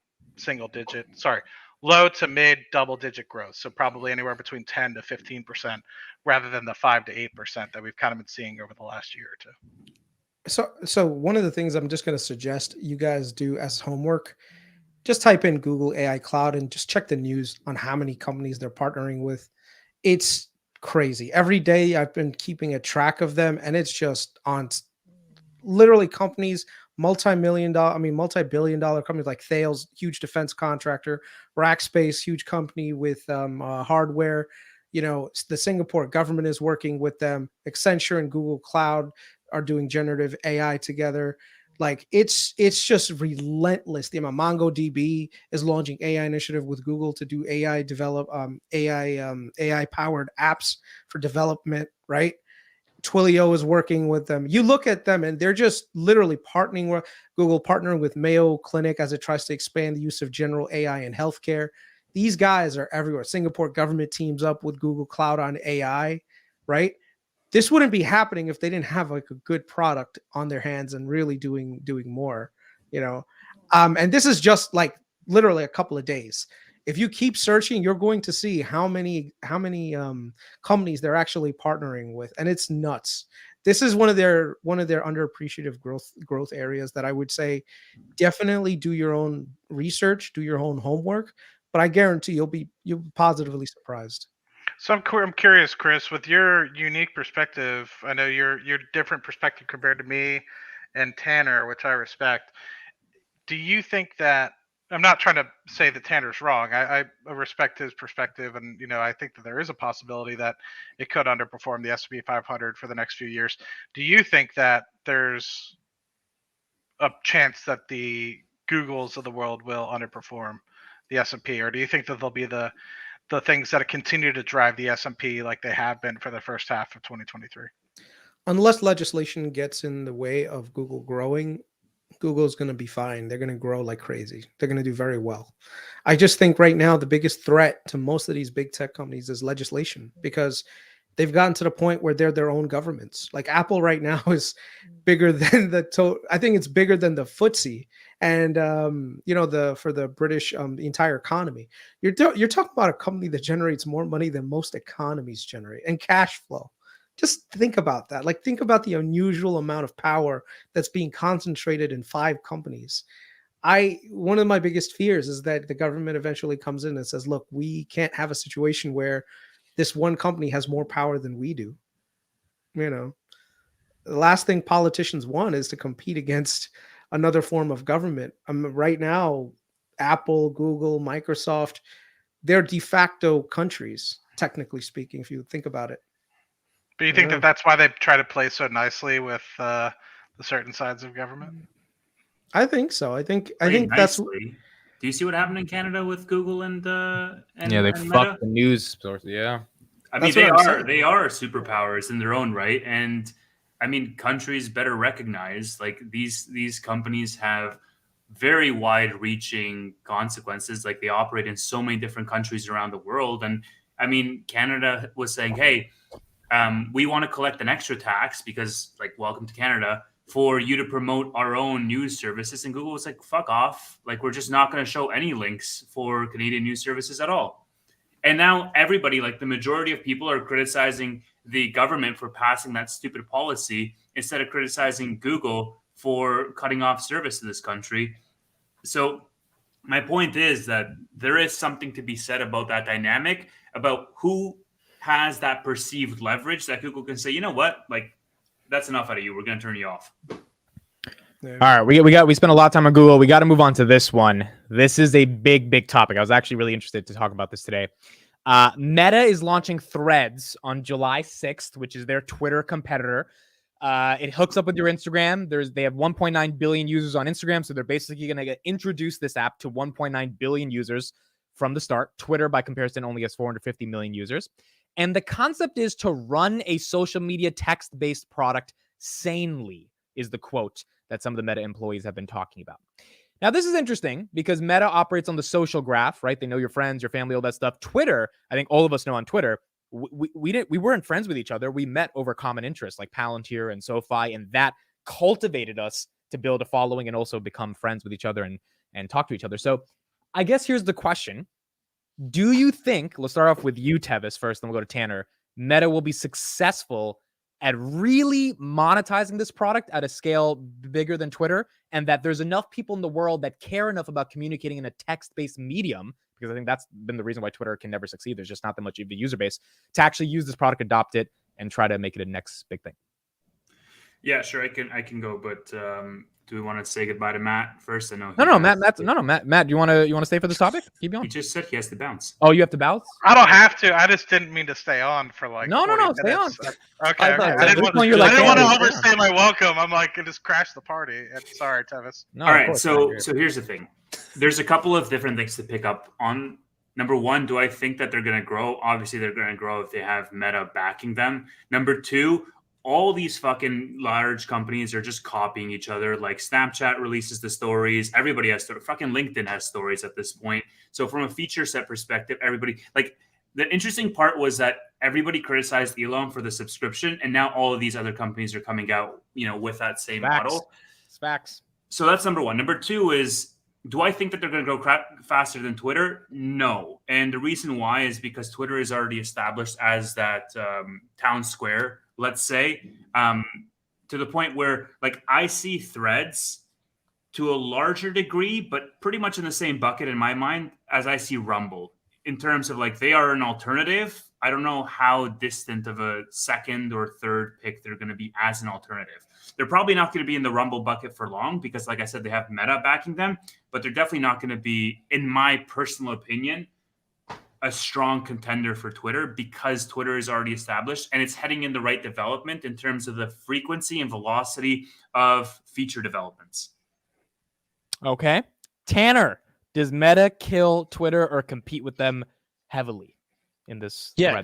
double digit growth. So probably anywhere between 10 to 15% rather than the 5 to 8% that we've kind of been seeing over the last year or two. So one of the things I'm just going to suggest you guys do as homework, just type in Google AI Cloud and just check the news on how many companies they're partnering with. It's crazy. Every day I've been keeping a track of them, and it's just on literally companies, multi-billion dollar companies like Thales, huge defense contractor, Rackspace, huge company with hardware. The Singapore government is working with them. Accenture and Google Cloud are doing generative AI together. Like it's just relentless. The amount MongoDB is launching AI initiative with Google to do AI powered apps for development, right? Twilio is working with them. You look at them and they're just literally partnering with Google, partnering with Mayo Clinic as it tries to expand the use of general AI in healthcare. These guys are everywhere. Singapore government teams up with Google Cloud on AI, right? This wouldn't be happening if they didn't have like a good product on their hands and really doing more, and this is just like literally a couple of days. If you keep searching, you're going to see how many companies they're actually partnering with, and it's nuts. This is one of their underappreciated growth areas that I would say definitely do your own research, do your own homework, but I guarantee you'll be positively surprised. So I'm curious, Chris, with your unique perspective. I know your different perspective compared to me and Tanner, which I respect. Do you think that I'm not trying to say that Tanner's wrong? I respect his perspective, and I think that there is a possibility that it could underperform the S&P 500 for the next few years. Do you think that there's a chance that the Googles of the world will underperform the S&P, or do you think that they'll be the things that continue to drive the S&P like they have been for the first half of 2023? Unless legislation gets in the way of Google growing, Google's going to be fine. They're going to grow like crazy. They're going to do very well. I just think right now the biggest threat to most of these big tech companies is legislation, because they've gotten to the point where they're their own governments. Like Apple right now is bigger than I think it's bigger than the FTSE. And for the British, the entire economy. You're talking about a company that generates more money than most economies generate, and cash flow. Just think about that. Like, think about the unusual amount of power that's being concentrated in 5 companies. One of my biggest fears is that the government eventually comes in and says, look, we can't have a situation where this one company has more power than we do. The last thing politicians want is to compete against another form of government. Right now, Apple, Google, Microsoft, they're de facto countries, technically speaking, if you think about it. But you think that that's why they try to play so nicely with the certain sides of government? I think so. I think nicely. that's. Do you see what happened in Canada with Google and yeah, they and fucked the news source. Yeah, I mean, they are superpowers in their own right, and I mean, countries better recognize like these companies have very wide-reaching consequences. Like they operate in so many different countries around the world, and I mean, Canada was saying, "Hey, we want to collect an extra tax because, like, welcome to Canada, for you to promote our own news services." And Google was like, "Fuck off! Like, we're just not going to show any links for Canadian news services at all." And now everybody, like the majority of people, are criticizing the government for passing that stupid policy instead of criticizing Google for cutting off service to this country. So my point is that there is something to be said about that dynamic, about who has that perceived leverage that Google can say, you know what, like that's enough out of you. We're going to turn you off. All right, we spent a lot of time on Google. We got to move on to this one. This is a big topic. I was actually really interested to talk about this today. Meta is launching Threads on July 6th, which is their Twitter competitor. It hooks up with your Instagram. They have 1.9 billion users on Instagram, so they're basically going to introduce this app to 1.9 billion users from the start. Twitter, by comparison, only has 450 million users. And the concept is to run a social media text-based product sanely, is the quote that some of the Meta employees have been talking about. Now, this is interesting because Meta operates on the social graph, right? They know your friends, your family, all that stuff. Twitter, I think all of us know on Twitter, we weren't friends with each other. We met over common interests like Palantir and SoFi, and that cultivated us to build a following and also become friends with each other and talk to each other. So I guess here's the question. Do you think, let's start off with you, Tevis, first, then we'll go to Tanner, Meta will be successful at really monetizing this product at a scale bigger than Twitter, and that there's enough people in the world that care enough about communicating in a text-based medium, because I think that's been the reason why Twitter can never succeed. There's just not that much of a user base to actually use this product, adopt it, and try to make it a next big thing. Yeah, sure. I can go, but do we want to say goodbye to Matt first? I know. Matt, do you want to stay for this topic? Keep going. He just said he has to bounce. Oh, you have to bounce? I don't have to. I just didn't mean to stay on for like. No, stay on. Okay. I didn't want to overstay my welcome. I'm like, it just crashed the party. Sorry, Tevis. No, all right. So here's the thing. There's a couple of different things to pick up on. Number one, do I think that they're going to grow? Obviously, they're going to grow if they have Meta backing them. Number two, all these fucking large companies are just copying each other. Like Snapchat releases the stories. Everybody has stories. Fucking LinkedIn has stories at this point. So from a feature set perspective, everybody, like, the interesting part was that everybody criticized Elon for the subscription, and now all of these other companies are coming out, with that same model. Facts. So that's number one. Number two is, do I think that they're going to grow faster than Twitter? No. And the reason why is because Twitter is already established as that town square, let's say, to the point where, like, I see Threads to a larger degree, but pretty much in the same bucket in my mind as I see Rumble, in terms of, like, they are an alternative. I don't know how distant of a second or third pick they're going to be as an alternative. They're probably not going to be in the Rumble bucket for long because, like I said, they have Meta backing them, but they're definitely not going to be, in my personal opinion, a strong contender for Twitter because Twitter is already established and it's heading in the right development in terms of the frequency and velocity of feature developments. Okay. Tanner, does Meta kill Twitter or compete with them heavily in this? Yeah.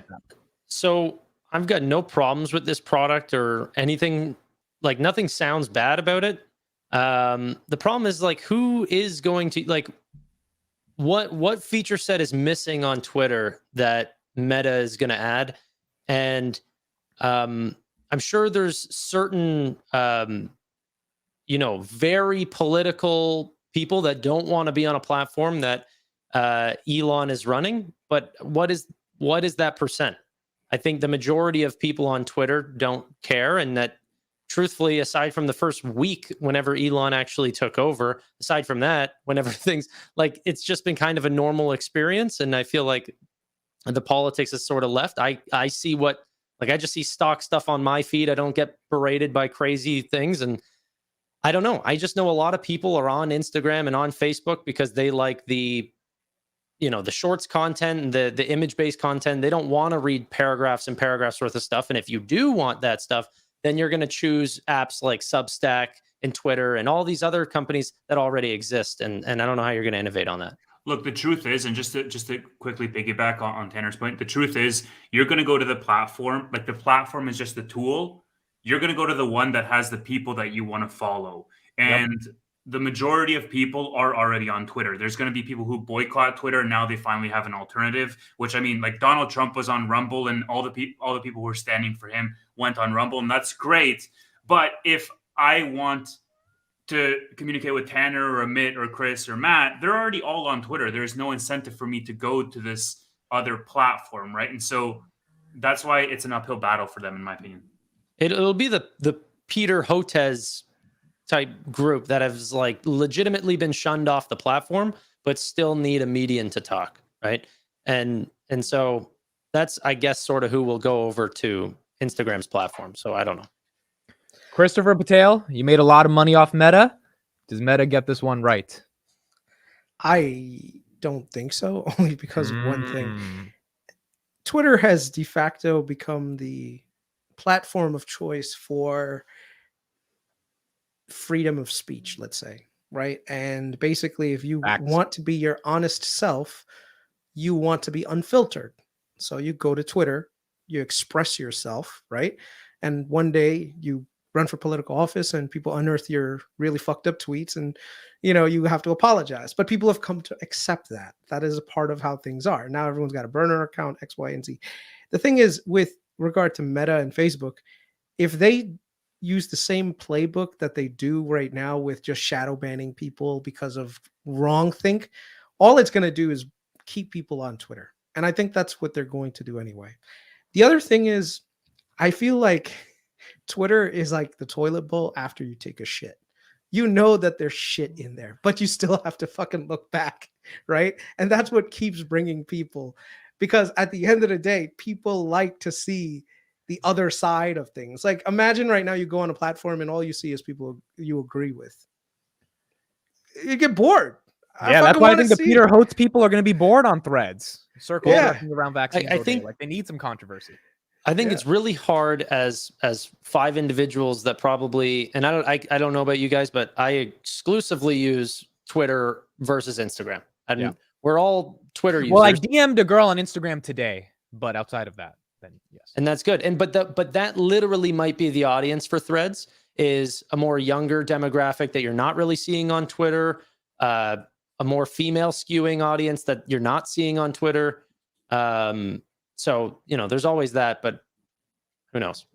So I've got no problems with this product or anything. Like, nothing sounds bad about it. The problem is, like, who is going to, like, what feature set is missing on Twitter that Meta is going to add? And I'm sure there's certain, very political people that don't want to be on a platform that Elon is running. But what is that percent? I think the majority of people on Twitter don't care, and that, truthfully, aside from the first week, whenever Elon actually took over, aside from that, whenever things, like, it's just been kind of a normal experience. And I feel like the politics is sort of left. I see I just see stock stuff on my feed. I don't get berated by crazy things. And I don't know. I just know a lot of people are on Instagram and on Facebook because they like the shorts content and the image-based content. They don't want to read paragraphs and paragraphs worth of stuff. And if you do want that stuff, then you're going to choose apps like Substack and Twitter and all these other companies that already exist. And I don't know how you're going to innovate on that. Look, the truth is, and just to quickly piggyback on Tanner's point, the truth is you're going to go to the platform. Like, the platform is just the tool. you're going to go to the one that has the people that you want to follow. And the majority of people are already on Twitter. There's going to be people who boycott Twitter, and now they finally have an alternative, which I mean, like Donald Trump was on Rumble, and all the people who were standing for him went on Rumble, and that's great. But if I want to communicate with Tanner or Amit or Chris or Matt, they're already all on Twitter. There's no incentive for me to go to this other platform, right? And so that's why it's an uphill battle for them, in my opinion. It'll be the Peter Hotez type group that has like legitimately been shunned off the platform, but still need a median to talk, right? And so that's, I guess, sort of who will go over to Instagram's platform. So I don't know. Christopher Patel, you made a lot of money off Meta. Does Meta get this one right? I don't think so, only because of one thing. Twitter has de facto become the platform of choice for freedom of speech, let's say, right? And basically, if you want to be your honest self, you want to be unfiltered. So you go to Twitter, you express yourself, right? And one day you run for political office and people unearth your really fucked up tweets, and you have to apologize. But people have come to accept that. That is a part of how things are. Now everyone's got a burner account, X, Y, and Z. The thing is, with regard to Meta and Facebook, if they use the same playbook that they do right now with just shadow banning people because of wrongthink, all it's going to do is keep people on Twitter. And I think that's what they're going to do anyway. The other thing is, I feel like Twitter is like the toilet bowl after you take a shit. You know that there's shit in there, but you still have to fucking look back, right? And that's what keeps bringing people, because at the end of the day, people like to see the other side of things. Like, imagine right now you go on a platform and all you see is people you agree with. You get bored. Yeah, that's why I think the Peter Hotez people are going to be bored on Threads. Circle around vaccines. I think like they need some controversy. I think it's really hard as 5 individuals that probably, and I don't know about you guys, but I exclusively use Twitter versus Instagram. And we're all Twitter users. Well, I DM'd a girl on Instagram today, but outside of that, then yes. And that's good. And but that literally might be the audience for Threads, is a more younger demographic that you're not really seeing on Twitter, a more female skewing audience that you're not seeing on Twitter. So, there's always that, but who knows?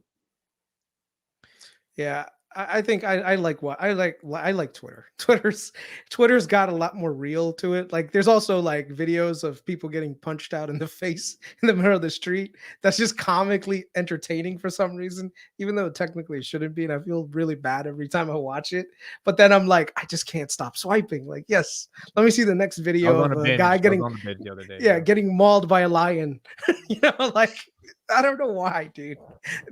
Yeah, I think I like Twitter. Twitter's got a lot more real to it. Like, there's also like videos of people getting punched out in the face in the middle of the street. That's just comically entertaining for some reason, even though technically it shouldn't be. And I feel really bad every time I watch it. But then I'm like, I just can't stop swiping. Like, yes, let me see the next video of a guy getting the other day, getting mauled by a lion. Like, I don't know why, dude.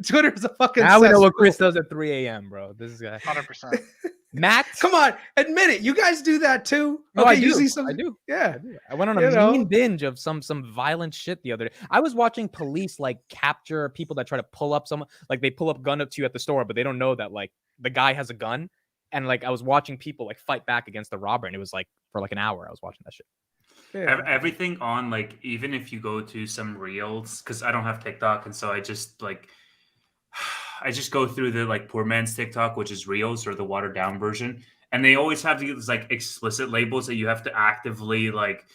Twitter's a fucking. Now we know what Chris does at 3 a.m., bro. This is guy. 100%. Matt, come on, admit it. You guys do that too. No, okay, I do. see some. I do. Yeah, I went on a mean binge of some violent shit the other day. I was watching police like capture people that try to pull up someone. Like they pull up gun up to you at the store, but they don't know that like the guy has a gun. And like I was watching people like fight back against the robber, and it was like for like an hour I was watching that shit. Yeah. Everything on, like, even if you go to some reels, because I don't have TikTok, and so I just go through the like poor man's TikTok, which is reels or the watered down version, and they always have these like explicit labels that you have to actively like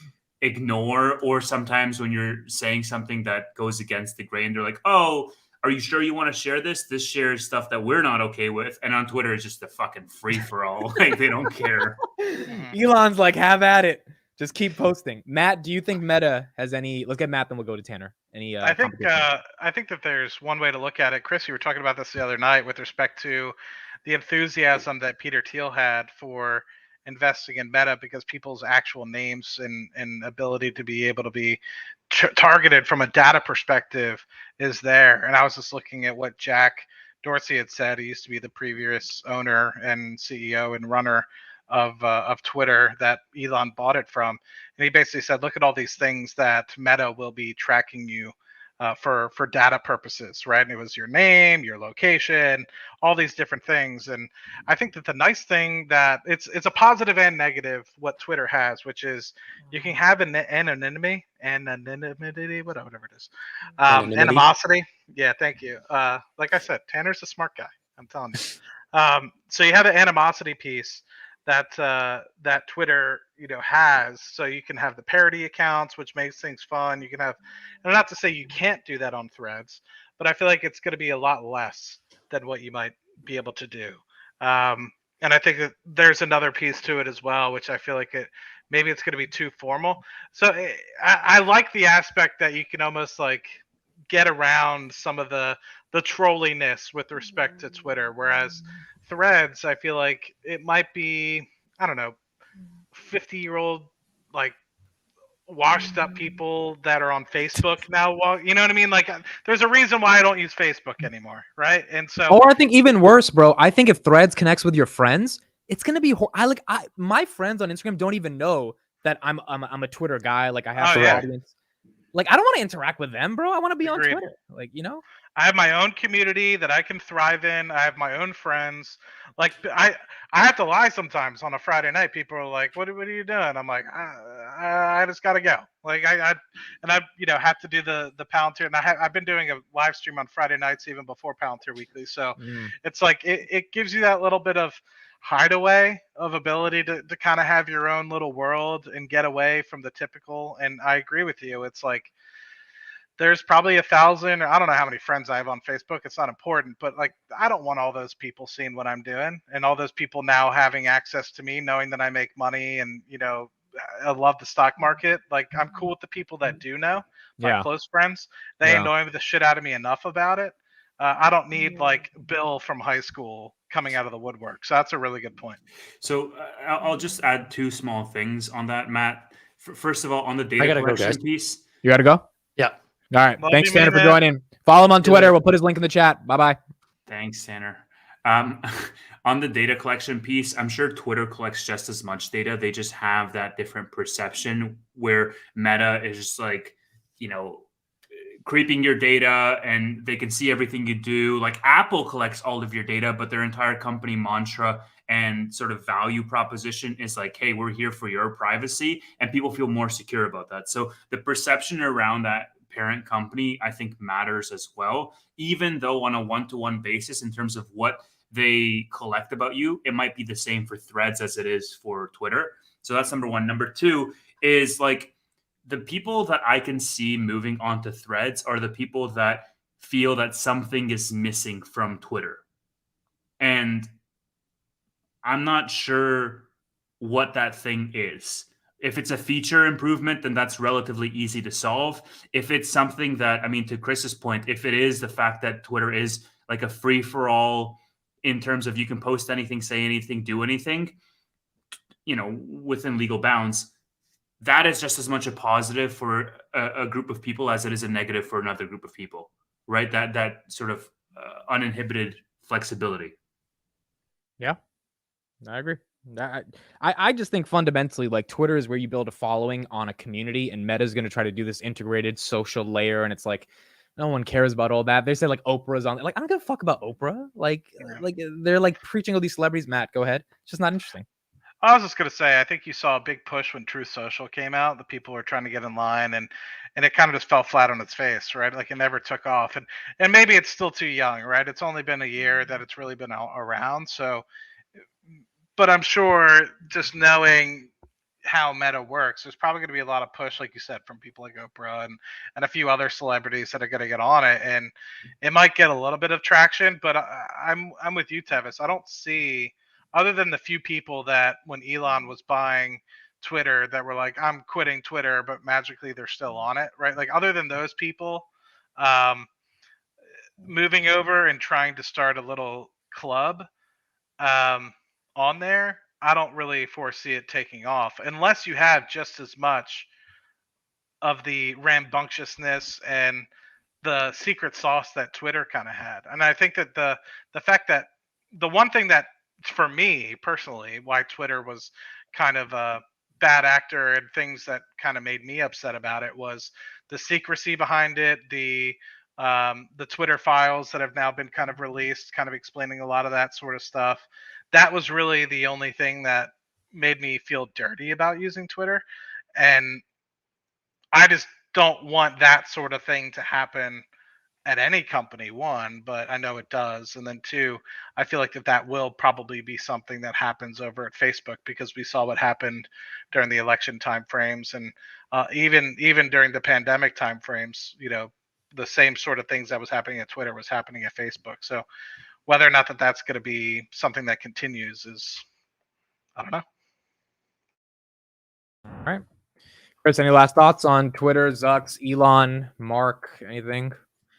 ignore, or sometimes when you're saying something that goes against the grain, they're like, oh, are you sure you want to share this? This shares stuff that we're not okay with. And on Twitter, it's just a fucking free for all. Like, they don't care. Elon's like, have at it. Just keep posting. Matt, do you think Meta has any? Let's get Matt, then we'll go to Tanner. Any? I think that there's one way to look at it. Chris, you were talking about this the other night with respect to the enthusiasm that Peter Thiel had for investing in Meta, because people's actual names and ability to be able to be targeted from a data perspective is there. And I was just looking at what Jack Dorsey had said. He used to be the previous owner and CEO and runner of Twitter that Elon bought it from, and he basically said, look at all these things that Meta will be tracking you for data purposes, right? And it was your name, your location, all these different things. And I think that the nice thing that it's a positive and negative what Twitter has, which is you can have an anonymity, whatever it is, Anonymity. animosity. Yeah, thank you. Like I said, Tanner's a smart guy. I'm telling you. So you have an animosity piece that Twitter has, so you can have the parody accounts, which makes things fun. You can have, and not to say you can't do that on Threads, but I feel like it's going to be a lot less than what you might be able to do. And I think that there's another piece to it as well, which I feel like maybe it's going to be too formal. So I like the aspect that you can almost like get around some of the trolliness with respect to Twitter, whereas Threads, I feel like it might be, I don't know, 50-year-old like washed up people that are on Facebook now. Well, you know what I mean? Like, there's a reason why I don't use Facebook anymore, right? And so, Or I think even worse, bro. I think if Threads connects with your friends, it's gonna be. My friends on Instagram don't even know that I'm a Twitter guy. Like I have an audience. Like I don't want to interact with them, bro. I want to be on Twitter. Like I have my own community that I can thrive in. I have my own friends. Like I have to lie sometimes on a Friday night. People are like, "What are you doing?" I'm like, "I just gotta go." Like I have to do the Palantir, and I've been doing a live stream on Friday nights even before Palantir Weekly. So it's like it gives you that little bit of hideaway of ability to kind of have your own little world and get away from the typical. And I agree with you. It's like there's probably 1,000, or I don't know how many friends I have on Facebook. It's not important, but like I don't want all those people seeing what I'm doing, and all those people now having access to me, knowing that I make money, and I love the stock market. Like I'm cool with the people that do know, my close friends. They annoy the shit out of me enough about it. I don't need like Bill from high school coming out of the woodwork. So that's a really good point. So I'll just add two small things on that, Matt. First of all, on the data collection piece. You gotta go? Yeah. All right. Love Thanks, you, Tanner, for man. joining. Follow him on Twitter. We'll put his link in the chat. Bye-bye. Thanks, Tanner. On the data collection piece, I'm sure Twitter collects just as much data. They just have that different perception where Meta is just like, creeping your data and they can see everything you do. Like Apple collects all of your data, but their entire company mantra and sort of value proposition is like, hey, we're here for your privacy. And people feel more secure about that. So the perception around that parent company, I think, matters as well, even though on a one-to-one basis in terms of what they collect about you, it might be the same for Threads as it is for Twitter. So that's number one. Number two is like the people that I can see moving onto Threads are the people that feel that something is missing from Twitter. And I'm not sure what that thing is. If it's a feature improvement, then that's relatively easy to solve. If it's something that, I mean, to Chris's point, if it is the fact that Twitter is like a free-for-all in terms of you can post anything, say anything, do anything, within legal bounds, that is just as much a positive for a group of people as it is a negative for another group of people, right? That sort of uninhibited flexibility. Yeah, I agree. I just think fundamentally, like Twitter is where you build a following on a community, and Meta is going to try to do this integrated social layer, and it's like no one cares about all that. They say like Oprah's on, like I don't give a fuck about Oprah. Like they're like preaching all these celebrities. Matt, go ahead. It's just not interesting. I was just gonna say, I think you saw a big push when Truth Social came out. The people were trying to get in line, and it kind of just fell flat on its face, right? Like it never took off, and maybe it's still too young, right? It's only been a year that it's really been around. So, but I'm sure just knowing how Meta works, there's probably going to be a lot of push, like you said, from people like Oprah and a few other celebrities that are going to get on it, and it might get a little bit of traction. But I'm with you, Tevis. I don't see, other than the few people that when Elon was buying Twitter that were like, I'm quitting Twitter, but magically they're still on it, right? Like other than those people, moving over and trying to start a little club on there, I don't really foresee it taking off unless you have just as much of the rambunctiousness and the secret sauce that Twitter kind of had. And I think that the fact that the one thing that for me personally, why Twitter was kind of bad actor and things that kind of made me upset about it was the secrecy behind it, the Twitter files that have now been kind of released, kind of explaining a lot of that sort of stuff. That was really the only thing that made me feel dirty about using Twitter. And I just don't want that sort of thing to happen at any company, one, but I know it does. And then two, I feel like that will probably be something that happens over at Facebook, because we saw what happened during the election timeframes, and even during the pandemic timeframes. The same sort of things that was happening at Twitter was happening at Facebook. So whether or not that's going to be something that continues is, I don't know. All right. Chris, any last thoughts on Twitter, Zucks, Elon, Mark, anything?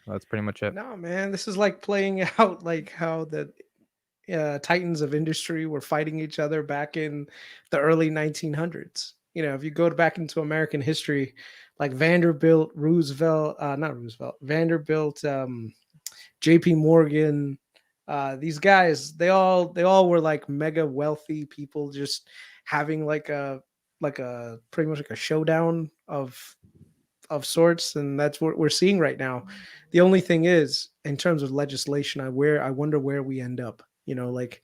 Well, that's pretty much it. No, man, this is like playing out like how the titans of industry were fighting each other back in the early 1900s. If you go back into American history, like Vanderbilt, Vanderbilt, J.P. Morgan, these guys, they all were like mega wealthy people, just having like a pretty much like a showdown of sorts, and that's what we're seeing right now. The only thing is, in terms of legislation, I wonder where we end up. Like,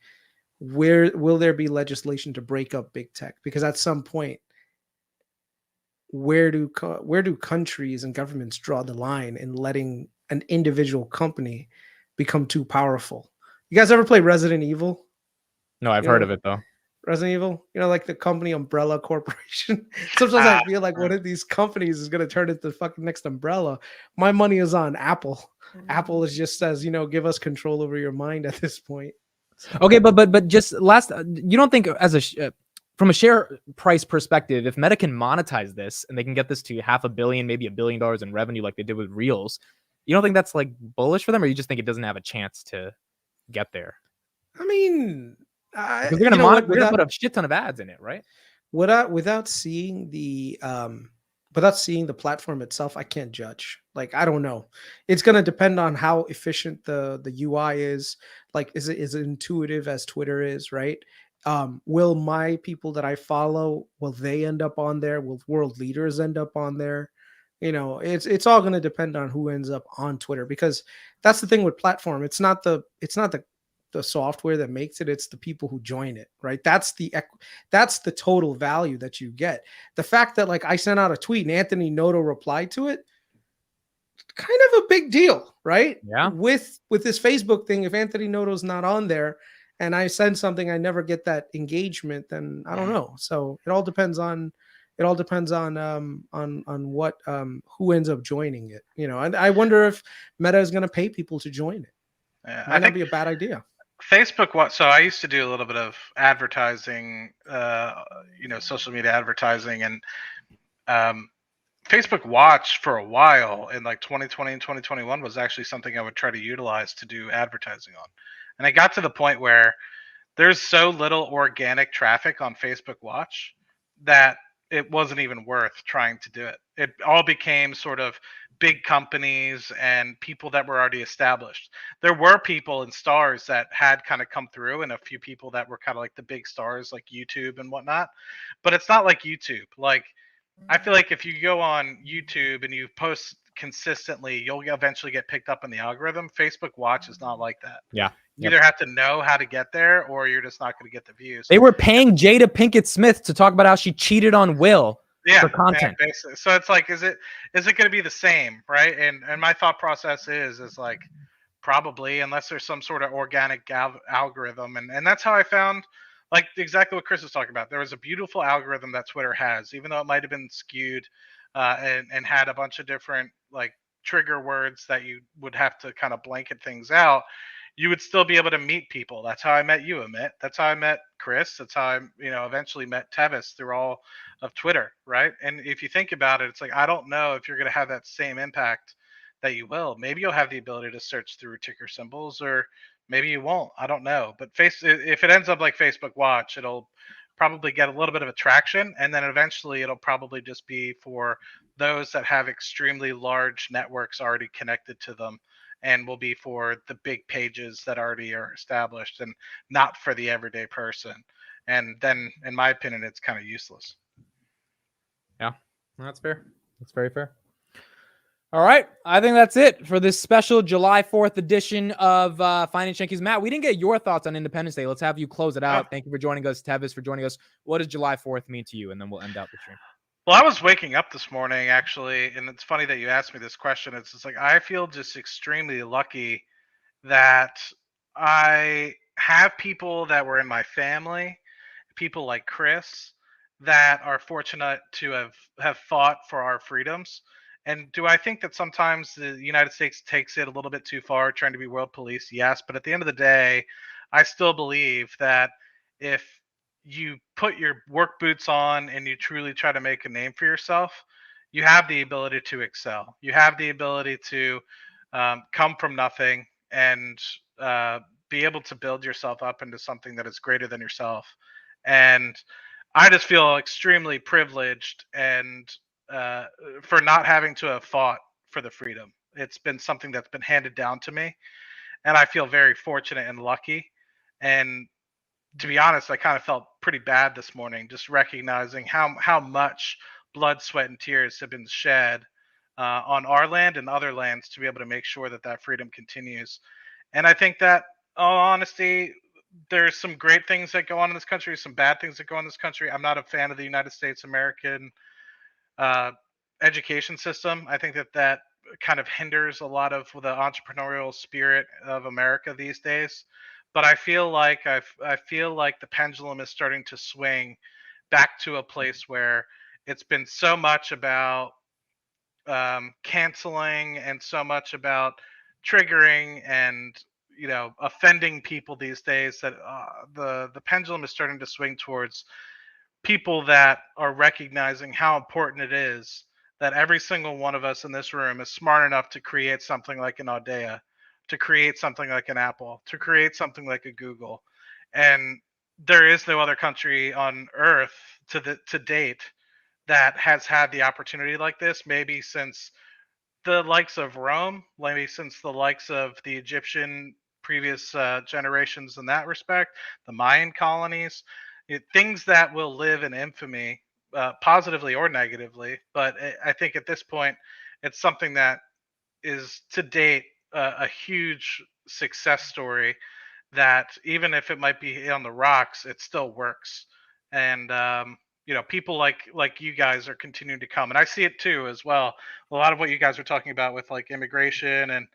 where will there be legislation to break up big tech? Because at some point, where do countries and governments draw the line in letting an individual company become too powerful? You guys ever play Resident Evil? No, I've heard of it though. Resident Evil, like the company Umbrella Corporation. Sometimes I feel like one of these companies is going to turn into the fucking next Umbrella. My money is on Apple. Apple is just says, give us control over your mind at this point. Okay, but just last, you don't think from a share price perspective, if Meta can monetize this and they can get this to $500 million, maybe $1 billion in revenue like they did with Reels, you don't think that's like bullish for them, or you just think it doesn't have a chance to get there? I mean, because they're gonna put a shit ton of ads in it, right? Without seeing the platform itself, I can't judge. Like, I don't know. It's gonna depend on how efficient the UI is. Like, is it intuitive as Twitter is, right? Will my people that I follow, will they end up on there? Will world leaders end up on there? It's all going to depend on who ends up on Twitter, because that's the thing with platform. It's not the software that makes it, it's the people who join it, right? That's the total value that you get. The fact that, like, I sent out a tweet and Anthony Noto replied to it, kind of a big deal, right? Yeah. With this Facebook thing, if Anthony Noto's not on there and I send something, I never get that engagement, then I don't know. So it all depends on what who ends up joining it. And I wonder if Meta is going to pay people to join it. Might not be a bad idea. Facebook, so I used to do a little bit of advertising, social media advertising, and Facebook Watch for a while in like 2020 and 2021 was actually something I would try to utilize to do advertising on. And I got to the point where there's so little organic traffic on Facebook Watch that it wasn't even worth trying to do it. It all became sort of big companies and people that were already established. There were people and stars that had kind of come through, and a few people that were kind of like the big stars, like YouTube and whatnot. But it's not like YouTube. Like, I feel like if you go on YouTube and you post consistently, you'll eventually get picked up in the algorithm. Facebook Watch is not like that. Yeah. You either have to know how to get there, or you're just not going to get the views. They were paying Jada Pinkett Smith to talk about how she cheated on Will for content. Yeah, basically. So it's like, is it going to be the same, right? And my thought process is like, probably, unless there's some sort of organic algorithm, and that's how I found, like, exactly what Chris was talking about. There was a beautiful algorithm that Twitter has, even though it might have been skewed and had a bunch of different like trigger words that you would have to kind of blanket things out. You would still be able to meet people. That's how I met you, Amit. That's how I met Chris. That's how I, eventually met Tevis through all of Twitter, right? And if you think about it, it's like, I don't know if you're going to have that same impact that you will. Maybe you'll have the ability to search through ticker symbols, or maybe you won't. I don't know. But if it ends up like Facebook Watch, it'll probably get a little bit of attraction, and then eventually it'll probably just be for those that have extremely large networks already connected to them, and will be for the big pages that already are established, and not for the everyday person. And then, in my opinion, it's kind of useless. That's fair. That's very fair. All right. I think that's it for this special July 4th edition of Finance Junkies. Matt, we didn't get your thoughts on Independence Day. Let's have you close it out. Thank you for joining us. Tevis for joining us. What does July 4th mean to you? And then we'll end out the stream. Well, I was waking up this morning actually, and it's funny that you asked me this question. It's just like I feel just extremely lucky that I have people that were in my family, people like Chris, that are fortunate to have fought for our freedoms. And do I think that sometimes the United States takes it a little bit too far, trying to be world police? Yes, but at the end of the day, I still believe that if you put your work boots on and you truly try to make a name for yourself, you have the ability to excel. You have the ability to come from nothing and be able to build yourself up into something that is greater than yourself. And I just feel extremely privileged and for not having to have fought for the freedom. It's been something that's been handed down to me, and I feel very fortunate and lucky. And to be honest, I kind of felt pretty bad this morning, just recognizing how much blood, sweat, and tears have been shed on our land and other lands to be able to make sure that that freedom continues. And I think that, all honesty, there's some great things that go on in this country, some bad things that go on in this country. I'm not a fan of the United States American education system. I think that kind of hinders a lot of the entrepreneurial spirit of America these days. But I feel like I feel like the pendulum is starting to swing back to a place where it's been so much about canceling and so much about triggering and offending people these days that the pendulum is starting to swing towards people that are recognizing how important it is that every single one of us in this room is smart enough to create something like an Audea, to create something like an Apple, to create something like a Google. And there is no other country on earth to date that has had the opportunity like this, maybe since the likes of Rome, maybe since the likes of the Egyptian previous generations in that respect, the Mayan colonies, things that will live in infamy, positively or negatively. But I think at this point, it's something that is to date a huge success story that even if it might be on the rocks, it still works. And people like you guys are continuing to come, and I see it too as well. A lot of what you guys are talking about with like immigration and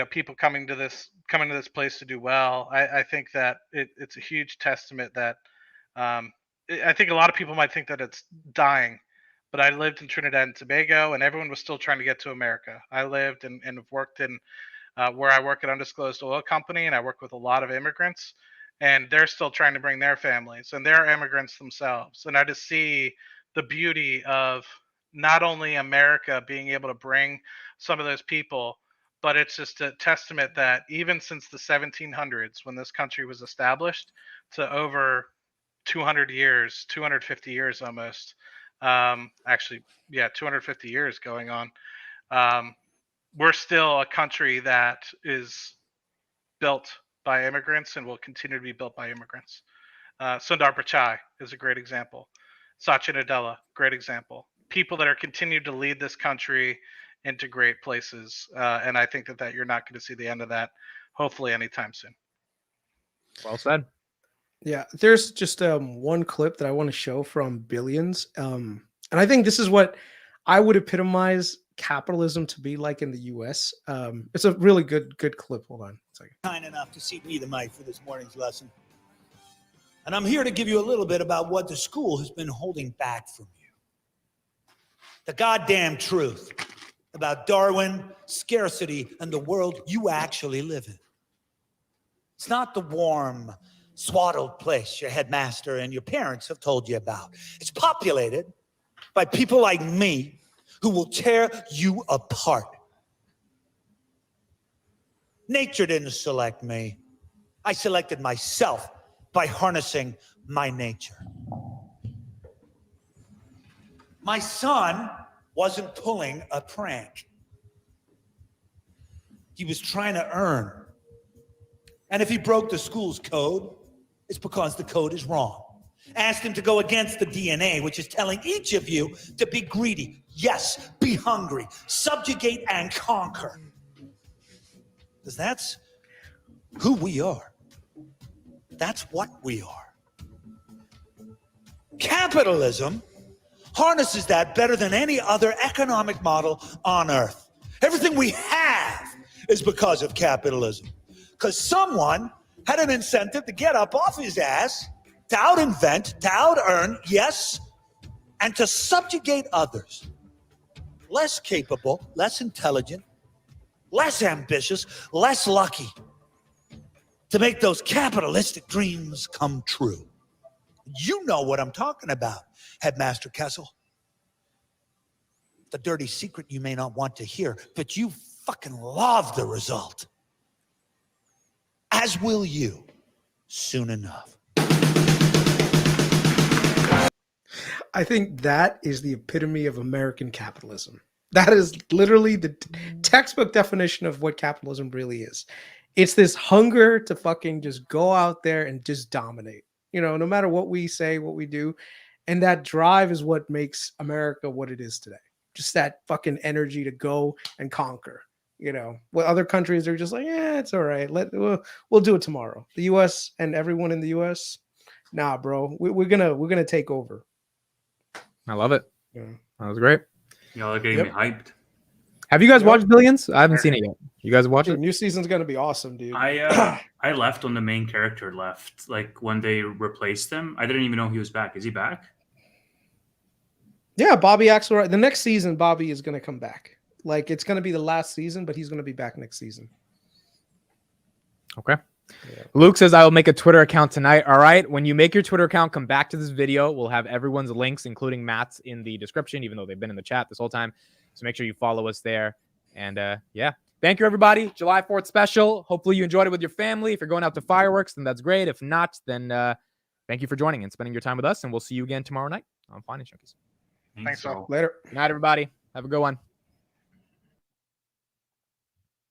people coming to this place to do well. I think that it's a huge testament that I think a lot of people might think that it's dying, but I lived in Trinidad and Tobago, and everyone was still trying to get to America. I lived and have worked in where I work at undisclosed oil company, and I work with a lot of immigrants, and they're still trying to bring their families, and they're immigrants themselves. And I just see the beauty of not only America being able to bring some of those people, but it's just a testament that even since the 1700s, when this country was established, to over 200 years, 250 years almost, 250 years going on, we're still a country that is built by immigrants and will continue to be built by immigrants. Sundar Pichai is a great example. Satya Nadella, great example. People that are continuing to lead this country into great places. And I think that you're not going to see the end of that, hopefully, anytime soon. Well said. Yeah, there's just one clip that I want to show from Billions. And I think this is what I would epitomize capitalism to be like in the US. It's a really good clip. Hold on a second. Kind enough to seat me the mic for this morning's lesson. And I'm here to give you a little bit about what the school has been holding back from you. The goddamn truth about Darwin, scarcity, and the world you actually live in. It's not the warm, swaddled place your headmaster and your parents have told you about. It's populated by people like me who will tear you apart. Nature didn't select me. I selected myself by harnessing my nature. My son wasn't pulling a prank. He was trying to earn. And if he broke the school's code, it's because the code is wrong. Asked him to go against the DNA, which is telling each of you to be greedy. Yes, be hungry, subjugate and conquer. Because that's who we are. That's what we are. Capitalism harnesses that better than any other economic model on earth. Everything we have is because of capitalism. Because someone had an incentive to get up off his ass, to out-invent, to out-earn, yes, and to subjugate others. Less capable, less intelligent, less ambitious, less lucky, to make those capitalistic dreams come true. You know what I'm talking about, Headmaster Kessel. The dirty secret you may not want to hear, but you fucking love the result. As will you, soon enough. I think that is the epitome of American capitalism. That is literally the textbook definition of what capitalism really is. It's this hunger to fucking just go out there and just dominate, you know, no matter what we say, what we do. And that drive is what makes America what it is today. Just that fucking energy to go and conquer, you know. What other countries are just like, yeah, it's all right. We'll do it tomorrow. The US and everyone in the US, nah, bro, we're gonna take over. I love it. Yeah. That was great. Y'all are getting me hyped. Have you guys Yep. watched Billions? I haven't seen it yet. You guys watch Dude, it? new season's gonna be awesome, dude. I left when the main character left. Like when they replaced him, I didn't even know he was back. Is he back? Yeah, Bobby Axelrod. The next season, Bobby is gonna come back. Like it's gonna be the last season, but he's gonna be back next season. Okay. Yeah. Luke says, I will make a Twitter account tonight. All right. When you make your Twitter account, come back to this video. We'll have everyone's links, including Matt's, in the description, even though they've been in the chat this whole time. So make sure you follow us there. And yeah, thank you, everybody. July 4th special. Hopefully you enjoyed it with your family. If you're going out to fireworks, then that's great. If not, then thank you for joining and spending your time with us. And we'll see you again tomorrow night on Finance Junkies. Thanks, all. Later. Good night, everybody. Have a good one.